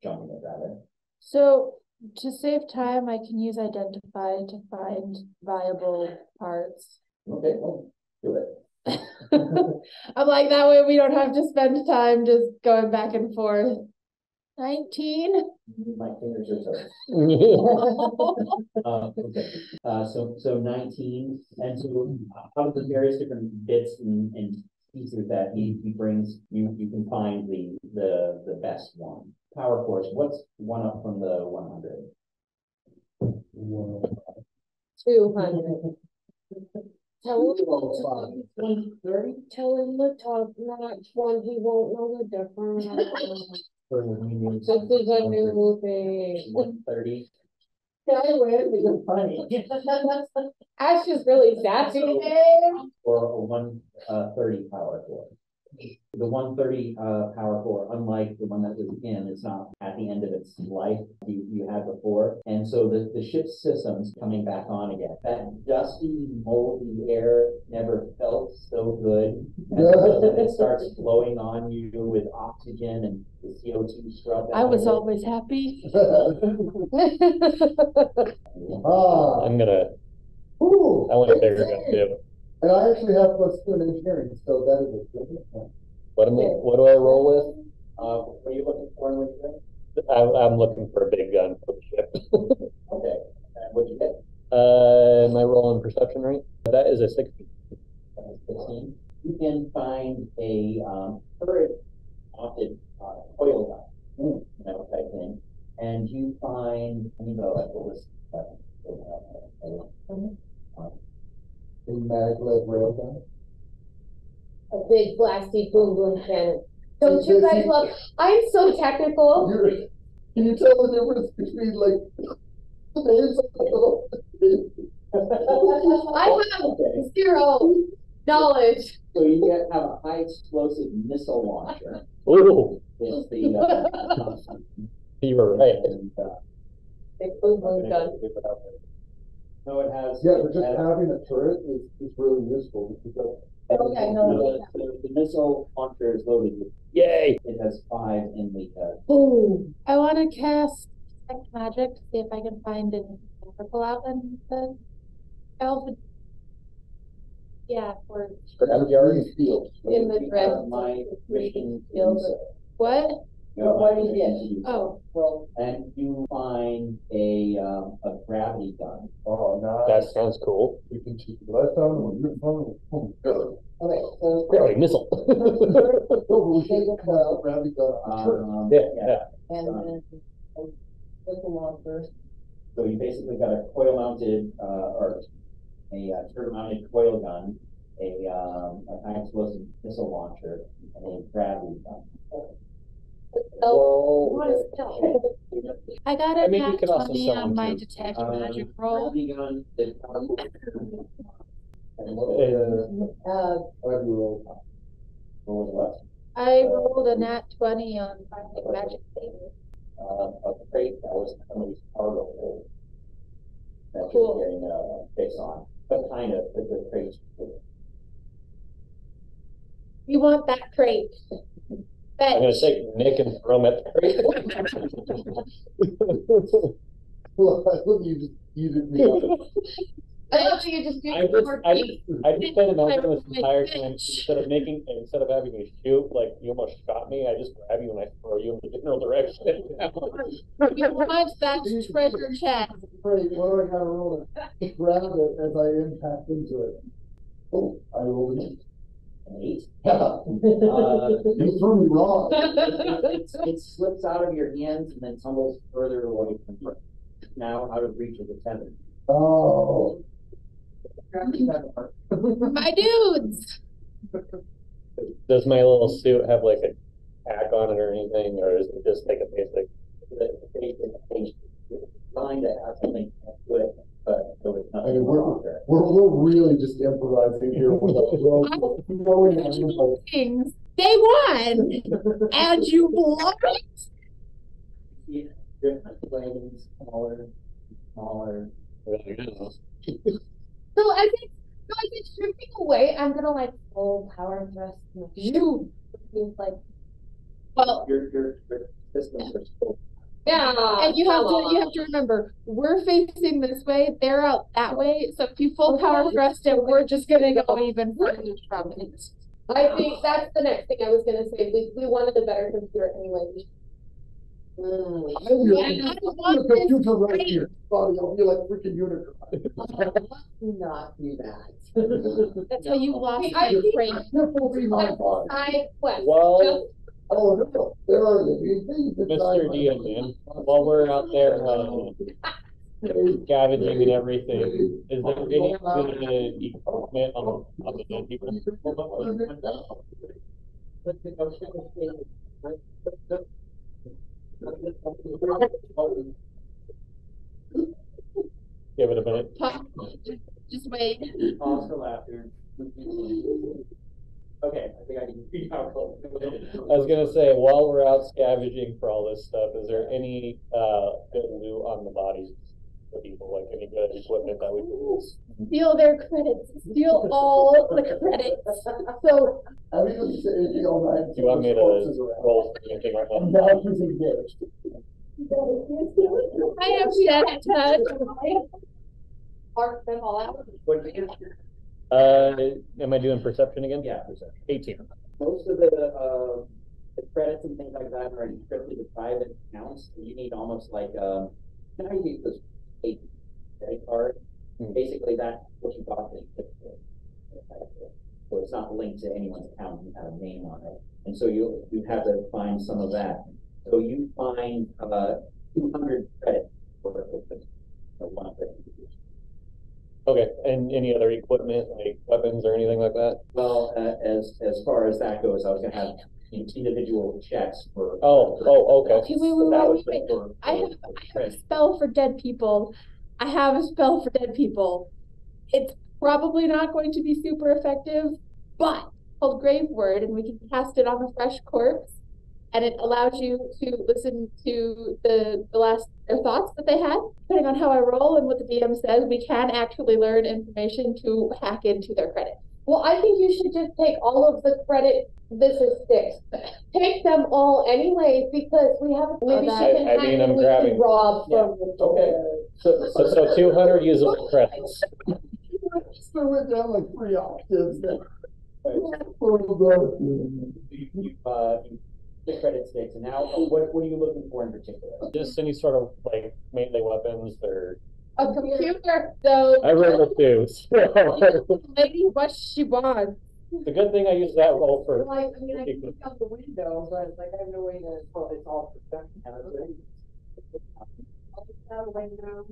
jumping it rather. So to save time, I can use identify to find viable parts. Okay, well, do it. I'm like, that way we don't have to spend time just going back and forth. 19. My fingers are toast. Okay. So 19, and so out of the various different bits and pieces that he brings, you can find the best one. Power cores. What's one up from the 100? 200. Tell him 130. Tell him the top notch one. He won't know the difference. This is a new thing. 130. You're funny. Ash is really sassy today. Or a 130 power core. The 130 power core, unlike the one that was in, it's not at the end of its life you had before. And so the ship's systems coming back on again. That dusty, moldy air never felt so good. And it starts flowing on you with oxygen and the CO2 scrub. I was always happy. I'm gonna. I want to figure it out too. And I actually have +2 in engineering, so that is a good point. What do I roll with? What are you looking for in what I'm looking for a big gun for the ship. Okay. And what'd you get? Am I rolling perception right? That is a 16. 15. You can find a turret mounted coil gun, type thing, and you find maglev railgun. A big blasty boom boom cannon. Don't you guys love? I'm so technical. Can you tell the difference between the names I have 0 knowledge. So you have a high explosive missile launcher. Ooh, It's the you were right. and, Big boom boom gun. no, it has. but just having a turret is really useful because Okay, no. The missile launcher is loaded with. Yay! It has 5 in the. Boom. I want to cast detect magic to see if I can find an purple out in the elven. Yeah, or field. In the drift. My mission Field. What? What do you get? Oh. Well, and you find a gravity gun. Oh, That nice. sounds cool. You can choose the left arm or your phone. Okay, so. Gravity missile. Gravity gun. Yeah. And then, missile launcher. So you basically got a coil mounted, or a turret-mounted coil gun, a high explosive missile launcher, and a gravity gun. I got I a mean, you nat can also 20 sell on them my too. detect magic roll. Gravity gun, the Uh, what was I rolled a nat 20 on finding magic things. a crate that was somebody's cargo hold that Cool. you're getting a fix on, but kind of the crates. You want that crate. I'm gonna Fetch. take Nick and throw him at the crate. Well, I look, you did me up. I love that you just do I just spent an open this entire time, Bitch. instead of having me shoot, like you almost shot me, I just grab you and I throw you in the general direction. You want that treasure chest. Great, what do I gotta roll to grab it as I impact into it? Oh, I rolled an 8. 8. You threw me wrong. It slips out of your hands and then tumbles further away from you. Now out of reach of the tether. Oh. My dudes. Does my little suit have like a tack on it or anything, or is it just like a basic? Designed to have something to it, but there was I nothing mean, wrong there. we're really just improvising here with a Things. Day one. And you blow it. Yeah, different planes, smaller. So as it's stripping away, I'm gonna like full power thrust and shoot. Seems like Well, Your systems are still. yeah. and you have to remember, we're facing this way, they're out that way. So if you full power thrust it, we're just gonna go even further from it. I think that's the next thing I was gonna say. We wanted a better computer anyway. I'm gonna computer right here. Bobby, I'll be like freaking Unicron. Not do that. That's how you lost I your think- brain. That will be my body. Side quest. Well, Oh, no, there are living things inside Mr. my DM, man, while we're out there scavenging and everything, is there any good equipment on the dead people? Give it a minute. Just wait. Pause for laughter. Okay, I think I can figure out. I was gonna say, while we're out scavenging for all this stuff, is there any good loot on the bodies for people, like any good equipment that we can use? Steal their credits. Steal all the credits. So I mean, you say anything all night. Do you want me to roll for anything right And now? now he's engaged. I have that touch. Mark them all out. What do you get? Am I doing perception again? Yeah, perception. 18. Most of the credits and things like that are encrypted to private accounts. You need almost like, you know how you use this credit card? Basically, that's what you got the encrypted. So it's not linked to anyone's account, you have a name on it. And so you have to find some of that. So you find 200 credits for one of the. Okay, and any other equipment, like weapons or anything like that? Well, as far as that goes, I was gonna have individual checks for. Oh, okay. Okay, wait. That was I have a spell for dead people. It's probably not going to be super effective, but called Grave Word, and we can cast it on a fresh corpse, and it allows you to listen to their thoughts that they had. Depending on how I roll and what the DM says, we can actually learn information to hack into their credit. Well, I think you should just take all of the credit. This is 6. Take them all anyways, because we have maybe that- she can I hack mean, and I'm we grabbing- can rob Yeah. from. Okay. So 200 usable credits. So we're down like 3 octaves there. The credit sticks, and now what are you looking for in particular? Just any sort of like melee weapons or. A computer. So I rolled a 2. lady, what she wants. The good thing I used that roll for. Like, I mean, I can look out the window, but like I have no way to, well, it's all protection. I'll look out the window.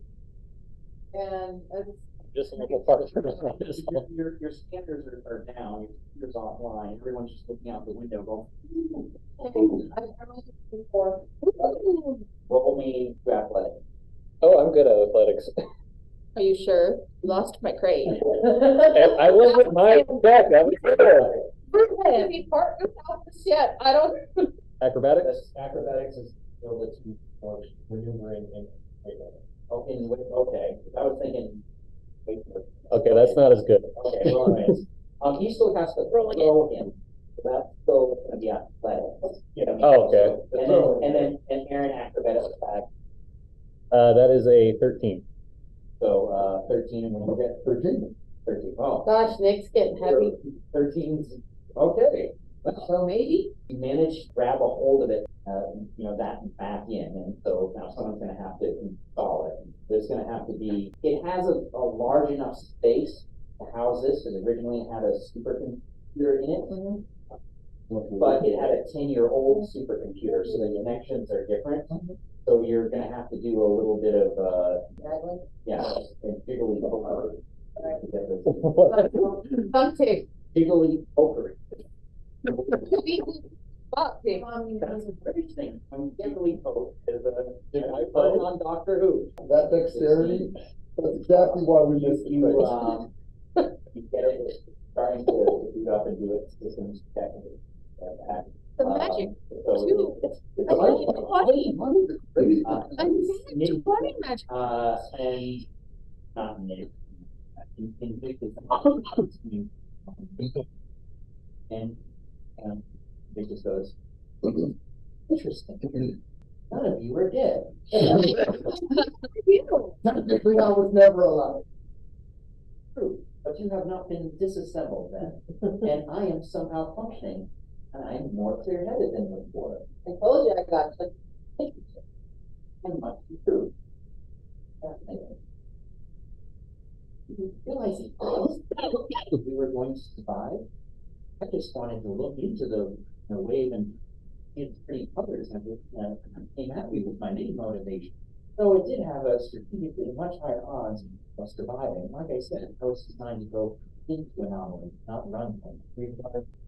And it's just a little farther around is all. Your scanners are down, your computer's offline, everyone's just looking out the window going. Roll me to athletics. Oh, I'm good at athletics. Are you sure? Lost my crate. And I wasn't my back, I was there. To be part without the shit. I don't. Acrobatics? Acrobatics is still the two for maneuvering and. Okay, okay, I was thinking. Wait, Okay, that's not as good. okay, all right. He still has to throw in. So that's still gonna be athletics. Yeah. Oh, okay. And Aaron acrobatics attack. That is a 13. So 13, and when you get 13. Oh, Gosh, Nick's getting heavy. 13's okay. So maybe you manage to grab a hold of it, that back in, and so now someone's going to have to install it. There's going to have to be. It has a large enough space to house this, because originally it had a supercomputer in it, but it had a 10-year-old supercomputer, so the connections are different. So you're going to have to do a little bit of jiggly pokery. Something. Jiggly pokery. That's a British thing. Jiggly poke is I put it on Doctor Who. That dexterity, that's exactly why we missed You get it starting to boot up and do its systems technically. The magic So too. it's I like it. Nick, 20 magic. and not Nick. Invictus and it just goes, interesting. None of you are dead. Technically, I was never alive. True, but you have not been disassembled then, and I am somehow functioning, and I'm more clear-headed than before. I told you I got you. And much true. You realize we were going to survive? I just wanted to look into the wave and see its pretty colors, and it came at me with my main motivation. So it did have a strategically much higher odds of surviving. Like I said, I was designed to go into an anomaly, not run from it.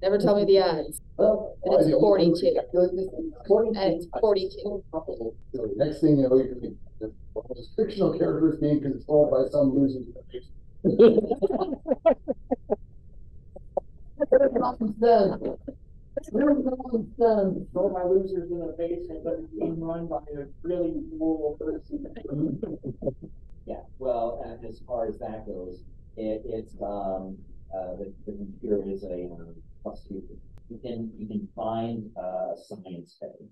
Never tell me the odds. Well, It is 42. I feel like this is 42. And it's 42. So next thing you know, you're gonna be this fictional characters being controlled by some losers. Throw my losers in the basement, but it's being run by a really cool person. Yeah, well, and as far as that goes, it's the computer is a plus 2. You can find science heavy.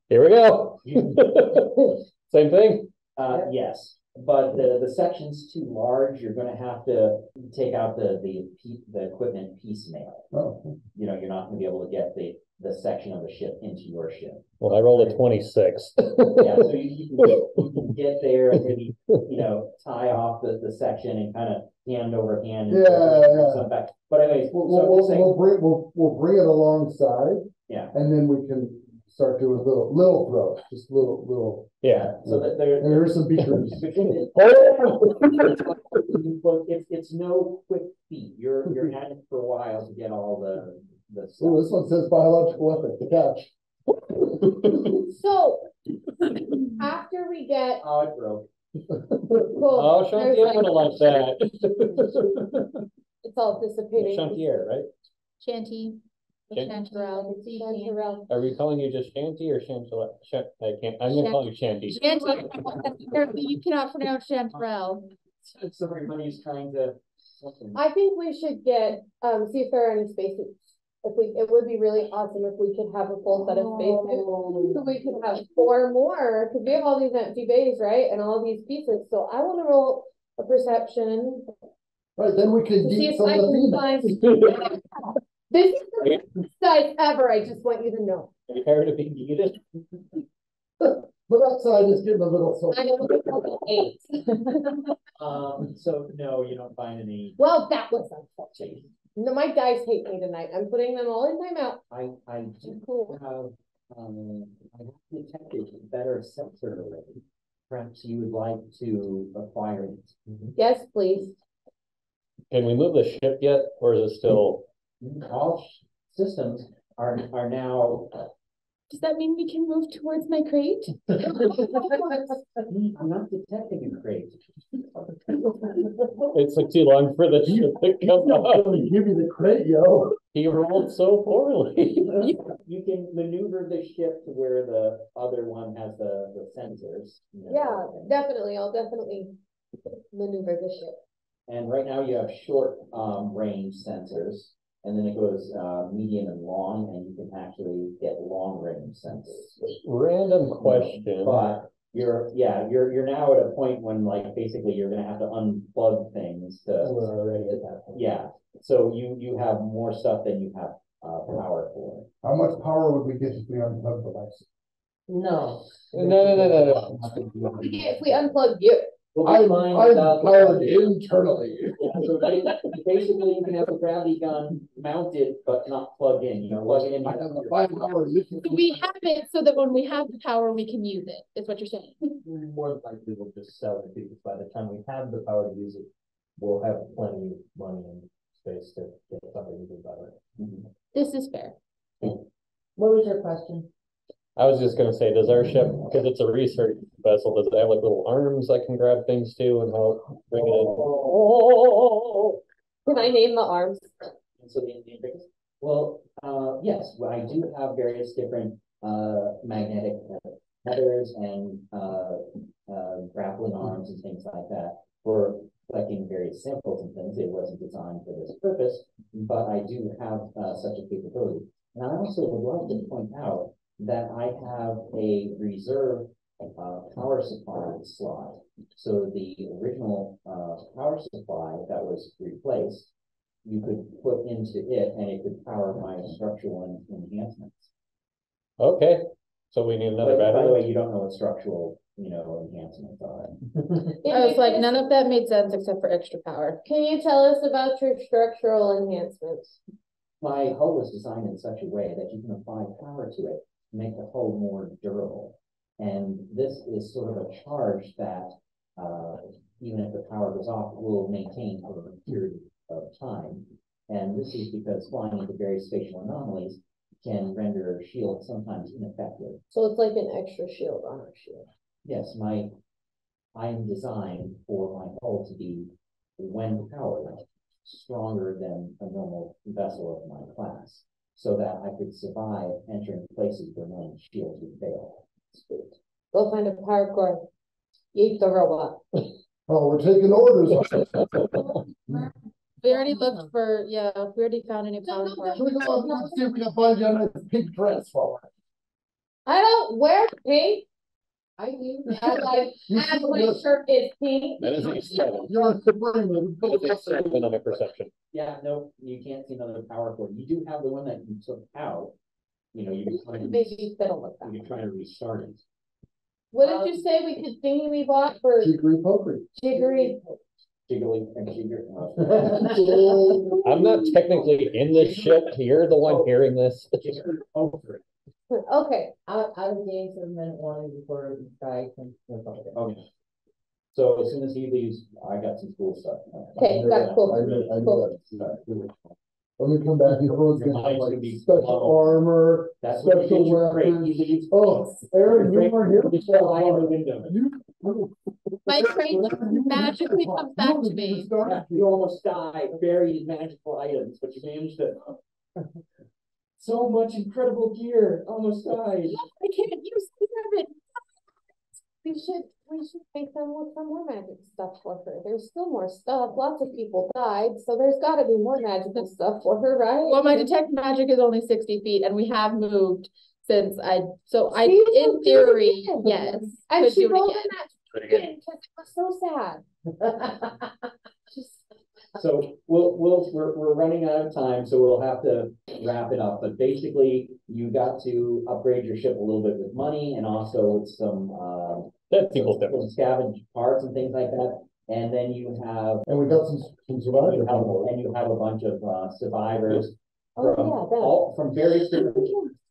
Here we go. Same thing. Yes, but the section's too large. You're going to have to take out the equipment piecemeal. Oh. You're not going to be able to get the section of the ship into your ship. Well, I rolled a 26. Yeah, so you can get there and maybe tie off the section and kind of hand over hand. And Yeah. back. But anyways, we'll bring it alongside. Yeah. And then we can start doing little throws, just little. Yeah. So that there's some beakers. But it's no quick feat. You're at it for a while to get all the stuff. Oh, this one says biological weapon to catch. So, after we get, Oh, it broke. cool, Oh, Chantier would have liked that. it's all dissipating. Chantier, right? Shanty. Chanterelle. Chanterelle. Are we calling you just Shanty or Chanterelle? I'm going to call you Shanty. Shanty. Apparently you cannot pronounce Chanterelle. So everybody's trying to. I think we should get, see if there are any spaces. It would be really awesome if we could have a full set of spaces. So we could have 4 more, because we have all these empty bays, right? And all these pieces. So I want to roll a perception. Right, then we can To see eat if some I of the can peanuts. find. This is the best size ever. I just want you to know. Are you tired of being needed? But outside is getting a little so. I know it's 8. So no, you don't find any. Well, that was unfortunate. No, my dice hate me tonight. I'm putting them all in timeout. I do Cool. have I have detected better sensor already. perhaps you would like to acquire it. Yes, please. Can we move the ship yet, or is it still? All systems are now. Does that mean we can move towards my crate? I'm not detecting a crate. It took too long for the ship to come up. Give me the crate, yo. He rolled so poorly. You can maneuver the ship to where the other one has the sensors. Yeah, definitely. I'll definitely maneuver the ship. And right now you have short range sensors, and then it goes medium and long, and you can actually get long range sensors. Random question. But you're now at a point when like basically you're gonna have to unplug things to. We're already at that point. Yeah, so you have more stuff than you have power for. How much power would we get if we unplug the lights? No. No. If we unplug you. I'm powered internally. So basically, you can have a gravity gun mounted but not plugged in. You know, plug it in. I have a 5 hour lithium. So we have it so that when we have the power, we can use it, is what you're saying. More than likely, we'll just sell it because by the time we have the power to use it, we'll have plenty of money and space to get something to do about it. This is fair. What was your question? I was just gonna say, does our ship, because it's a research vessel, does it have like little arms that can grab things to and help bring it in? Can I name the arms? And so well, yes, well, I do have various different magnetic tethers and grappling arms and things like that for collecting various samples and things. It wasn't designed for this purpose, but I do have such a capability. And I also would like to point out that I have a reserve power supply slot. So the original power supply that was replaced, you could put into it and it could power my structural enhancements. Okay, so we need another But by the way, battery. you don't know what structural, enhancements are. I was like, none of that made sense except for extra power. Can you tell us about your structural enhancements? My hull was designed in such a way that you can apply power to it to make the hull more durable. And this is sort of a charge that, even if the power goes off, will maintain over a period of time. And this is because flying into various spatial anomalies can render shield sometimes ineffective. So it's like an extra shield on our shield. Yes, I am designed for my hull to be, when powered, stronger than a normal vessel of my class, so that I could survive entering places where my shields would fail. Go find a power core. Eat the robot. Oh, we're taking orders. We already looked for, we already found a new power core. Let's see if we can find you a nice pink dress for it. I don't wear pink. I do. As my shirt is pink. That is a 7. You're a supreme. That is a 7 on my perception. Yeah, no, you can't see another power cord. You do have the one that you took out. You can try to, Maybe fiddle with that. you can try to restart it. What did you say we could thingy we bought for Jiggery pokery. jiggery? Jiggly and jigger. I'm not technically in this ship. You're the one hearing this. Okay. I was getting to minute 1 before the guy can. Okay. So as soon as he leaves, I got some cool stuff. Okay, that's cool. I know Cool. that. When we come back, everyone's gonna have like Be special armor, That's what you special get your crate. weapons. You leave Oh, Aaron, you weren't here. Just fly in the window. My crate magically comes back to me. Yeah, you almost died, buried in magical items, but you managed to. So much incredible gear, almost died. I can't use it. We should make them with some more magic stuff for her. There's still more stuff. Lots of people died, so there's gotta be more magical stuff for her, right? Well, my detect magic is only 60 feet and we have moved since So in you do it theory, again. yes. And could she do it rolled again. in that because it was so sad. So we're running out of time, so we'll have to wrap it up. But basically, you got to upgrade your ship a little bit with money and also with some some scavenge parts and things like that. And then you have And we got some survivors. you have a bunch of survivors Oh, from various different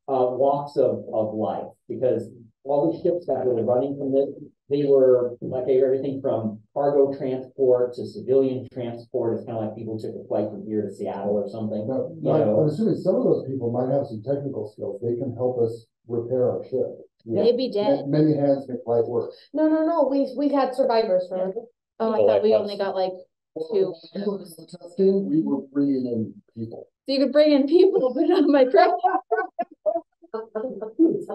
walks of life, because all the ships that were running from this they were like everything from cargo transport to civilian transport. It's kind of like people took a flight from here to Seattle or something. Now, You know. I'm assuming some of those people might have some technical skills. They can help us repair our ship. Maybe dead. Many hands make light work. No. We've had survivors, remember? Oh, I Well, thought we like only got like 2. Testing, we were bringing in people. So you could bring in people, but not my crap.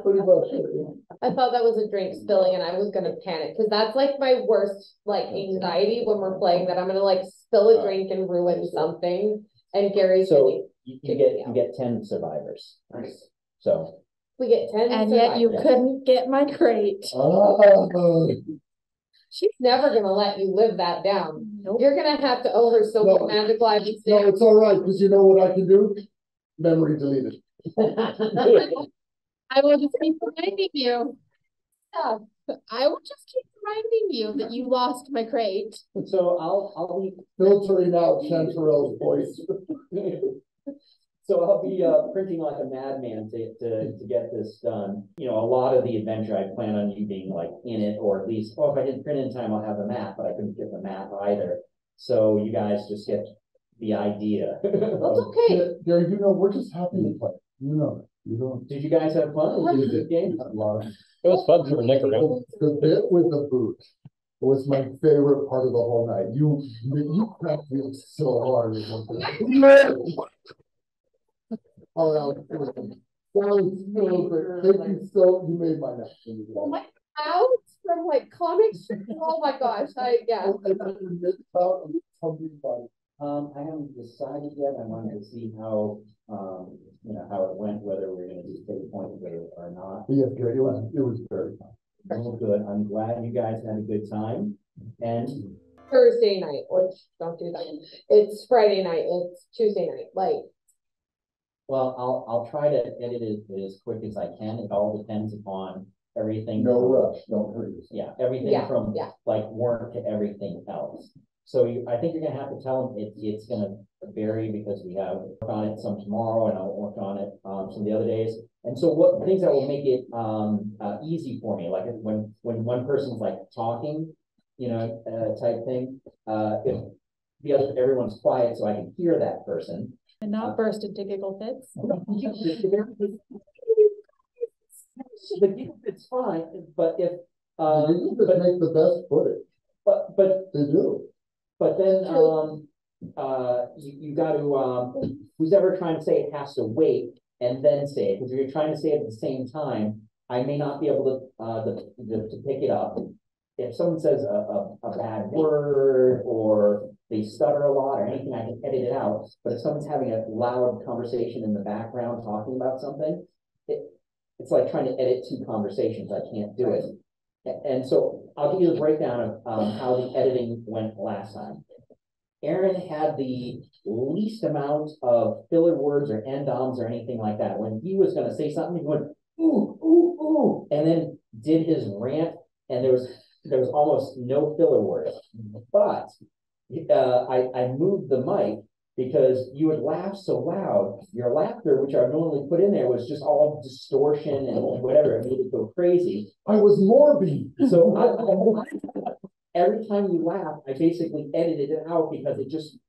Pretty much it, yeah. I thought that was a drink spilling and I was gonna panic, because that's like my worst like anxiety when we're playing, that I'm gonna like spill a drink and ruin something. And Gary's So really, you get 10 survivors. Nice. So we get 10 And yet you survivors. couldn't get my crate. She's never gonna let you live that down. Nope. You're gonna have to owe her so No. much magic life. No, it's all right, because you know what I can do? Memory deleted. I will just keep reminding you. Yeah, I will just keep reminding you that you lost my crate. So I'll be Filtering out Chanterelle's voice. So I'll be printing like a madman to get this done. You know, a lot of the adventure I plan on you being like in it, or at least, if I didn't print in time, I'll have the map, but I couldn't get the map either. So you guys just get the idea. That's okay. Gary, you know, we're just happy to play. You know that. You don't. Did you guys have fun? Was it a good game? A lot of. It was fun for Nick around. The bit with the boot was my favorite part of the whole night. You cracked me up so hard. Oh, that was so great. Thank you so, you made my night. Oh my clouds from like comics. Oh my gosh, yeah. I haven't decided yet. I wanted to see how how it went, whether we're gonna just take points with it or not. Yes, Gary, it was very fun. Well, good. I'm glad you guys had a good time. And Thursday night, which don't do that. It's Friday night, it's Tuesday night, like. well, I'll try to edit it as quick as I can. It all depends upon everything. No rush, don't hurry yourself. Yeah, everything from like work to everything else. So I think you're gonna have to tell them it's gonna vary, because we have work on it some tomorrow, and I'll work on it some of the other days. And so what things that will make it easy for me, like when one person's like talking, type thing, if everyone's quiet so I can hear that person. And not burst into giggle fits. The giggle fit's fine, but if You just make the best footage. but They do. But then, you got to, who's ever trying to say it has to wait and then say it, because if you're trying to say it at the same time, I may not be able to pick it up. If someone says a bad word, or they stutter a lot or anything, I can edit it out. But if someone's having a loud conversation in the background talking about something, it's like trying to edit 2 conversations. I can't do it. And so I'll give you the breakdown of how the editing went last time. Aaron had the least amount of filler words or end-ons or anything like that. When he was going to say something, he went, ooh, ooh, ooh, and then did his rant, and there was almost no filler words. But I moved the mic, because you would laugh so loud. Your laughter, which I normally put in there, was just all distortion and whatever. It made it go crazy. I was morbid. So every time you laugh, I basically edited it out, because it just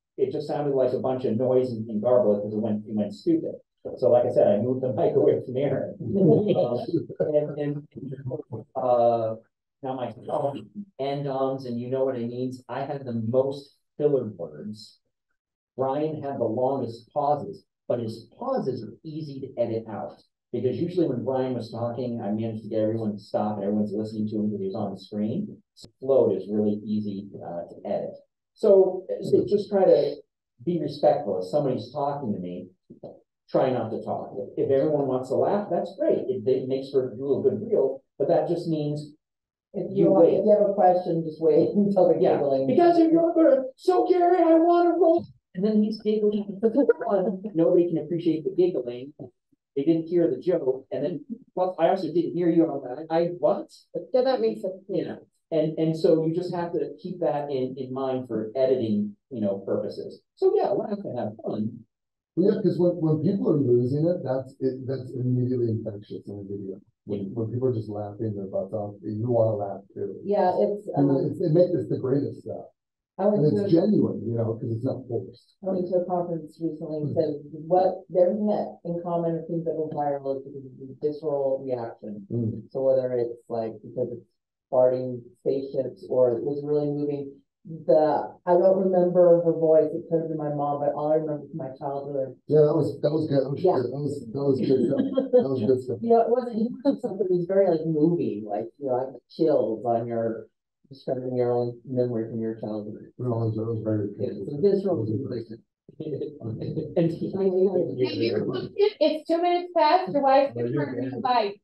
sounded like a bunch of noise and garble, because it went stupid. So like I said, I moved the mic away from Aaron. Now my end-ons, and you know what it means. I had the most filler words. Brian had the longest pauses, but his pauses are easy to edit out, because usually when Brian was talking, I managed to get everyone to stop and everyone's listening to him because he was on the screen. So float is really easy to edit. So just try to be respectful. If somebody's talking to me, try not to talk. If everyone wants to laugh, that's great. It makes for a good reel, but that just means If you have a question, just wait until the giggling. Because if you're gonna, so Gary, I want to roll. And then he's giggling. Nobody can appreciate the giggling. They didn't hear the joke. And then, plus, I also didn't hear you on that. What? Yeah, that makes sense. Yeah. And so you just have to keep that in mind for editing, purposes. So yeah, laugh and have fun. Well, yeah, because when people are losing it, that's immediately infectious in a video. When people are just laughing their butts off, you want to laugh too. Yeah, It makes this the greatest stuff. I went And to, it's genuine, you know, because it's not forced. I went to a conference recently and said, what, everything that in common or things that go viral is because of the visceral reaction. Mm. So whether it's like, because it's farting spaceships or it was really moving, I don't remember her voice, it could have been my mom, but all I remember from my childhood. Yeah, that was good. Yeah. That was good stuff. That was good stuff. You know, it wasn't something, it was very like moving, like, you know, I have chills on your, describing your own memory from your childhood. No, it was very Yeah, good. so visceral. It's 2 minutes past, your wife's gonna bite.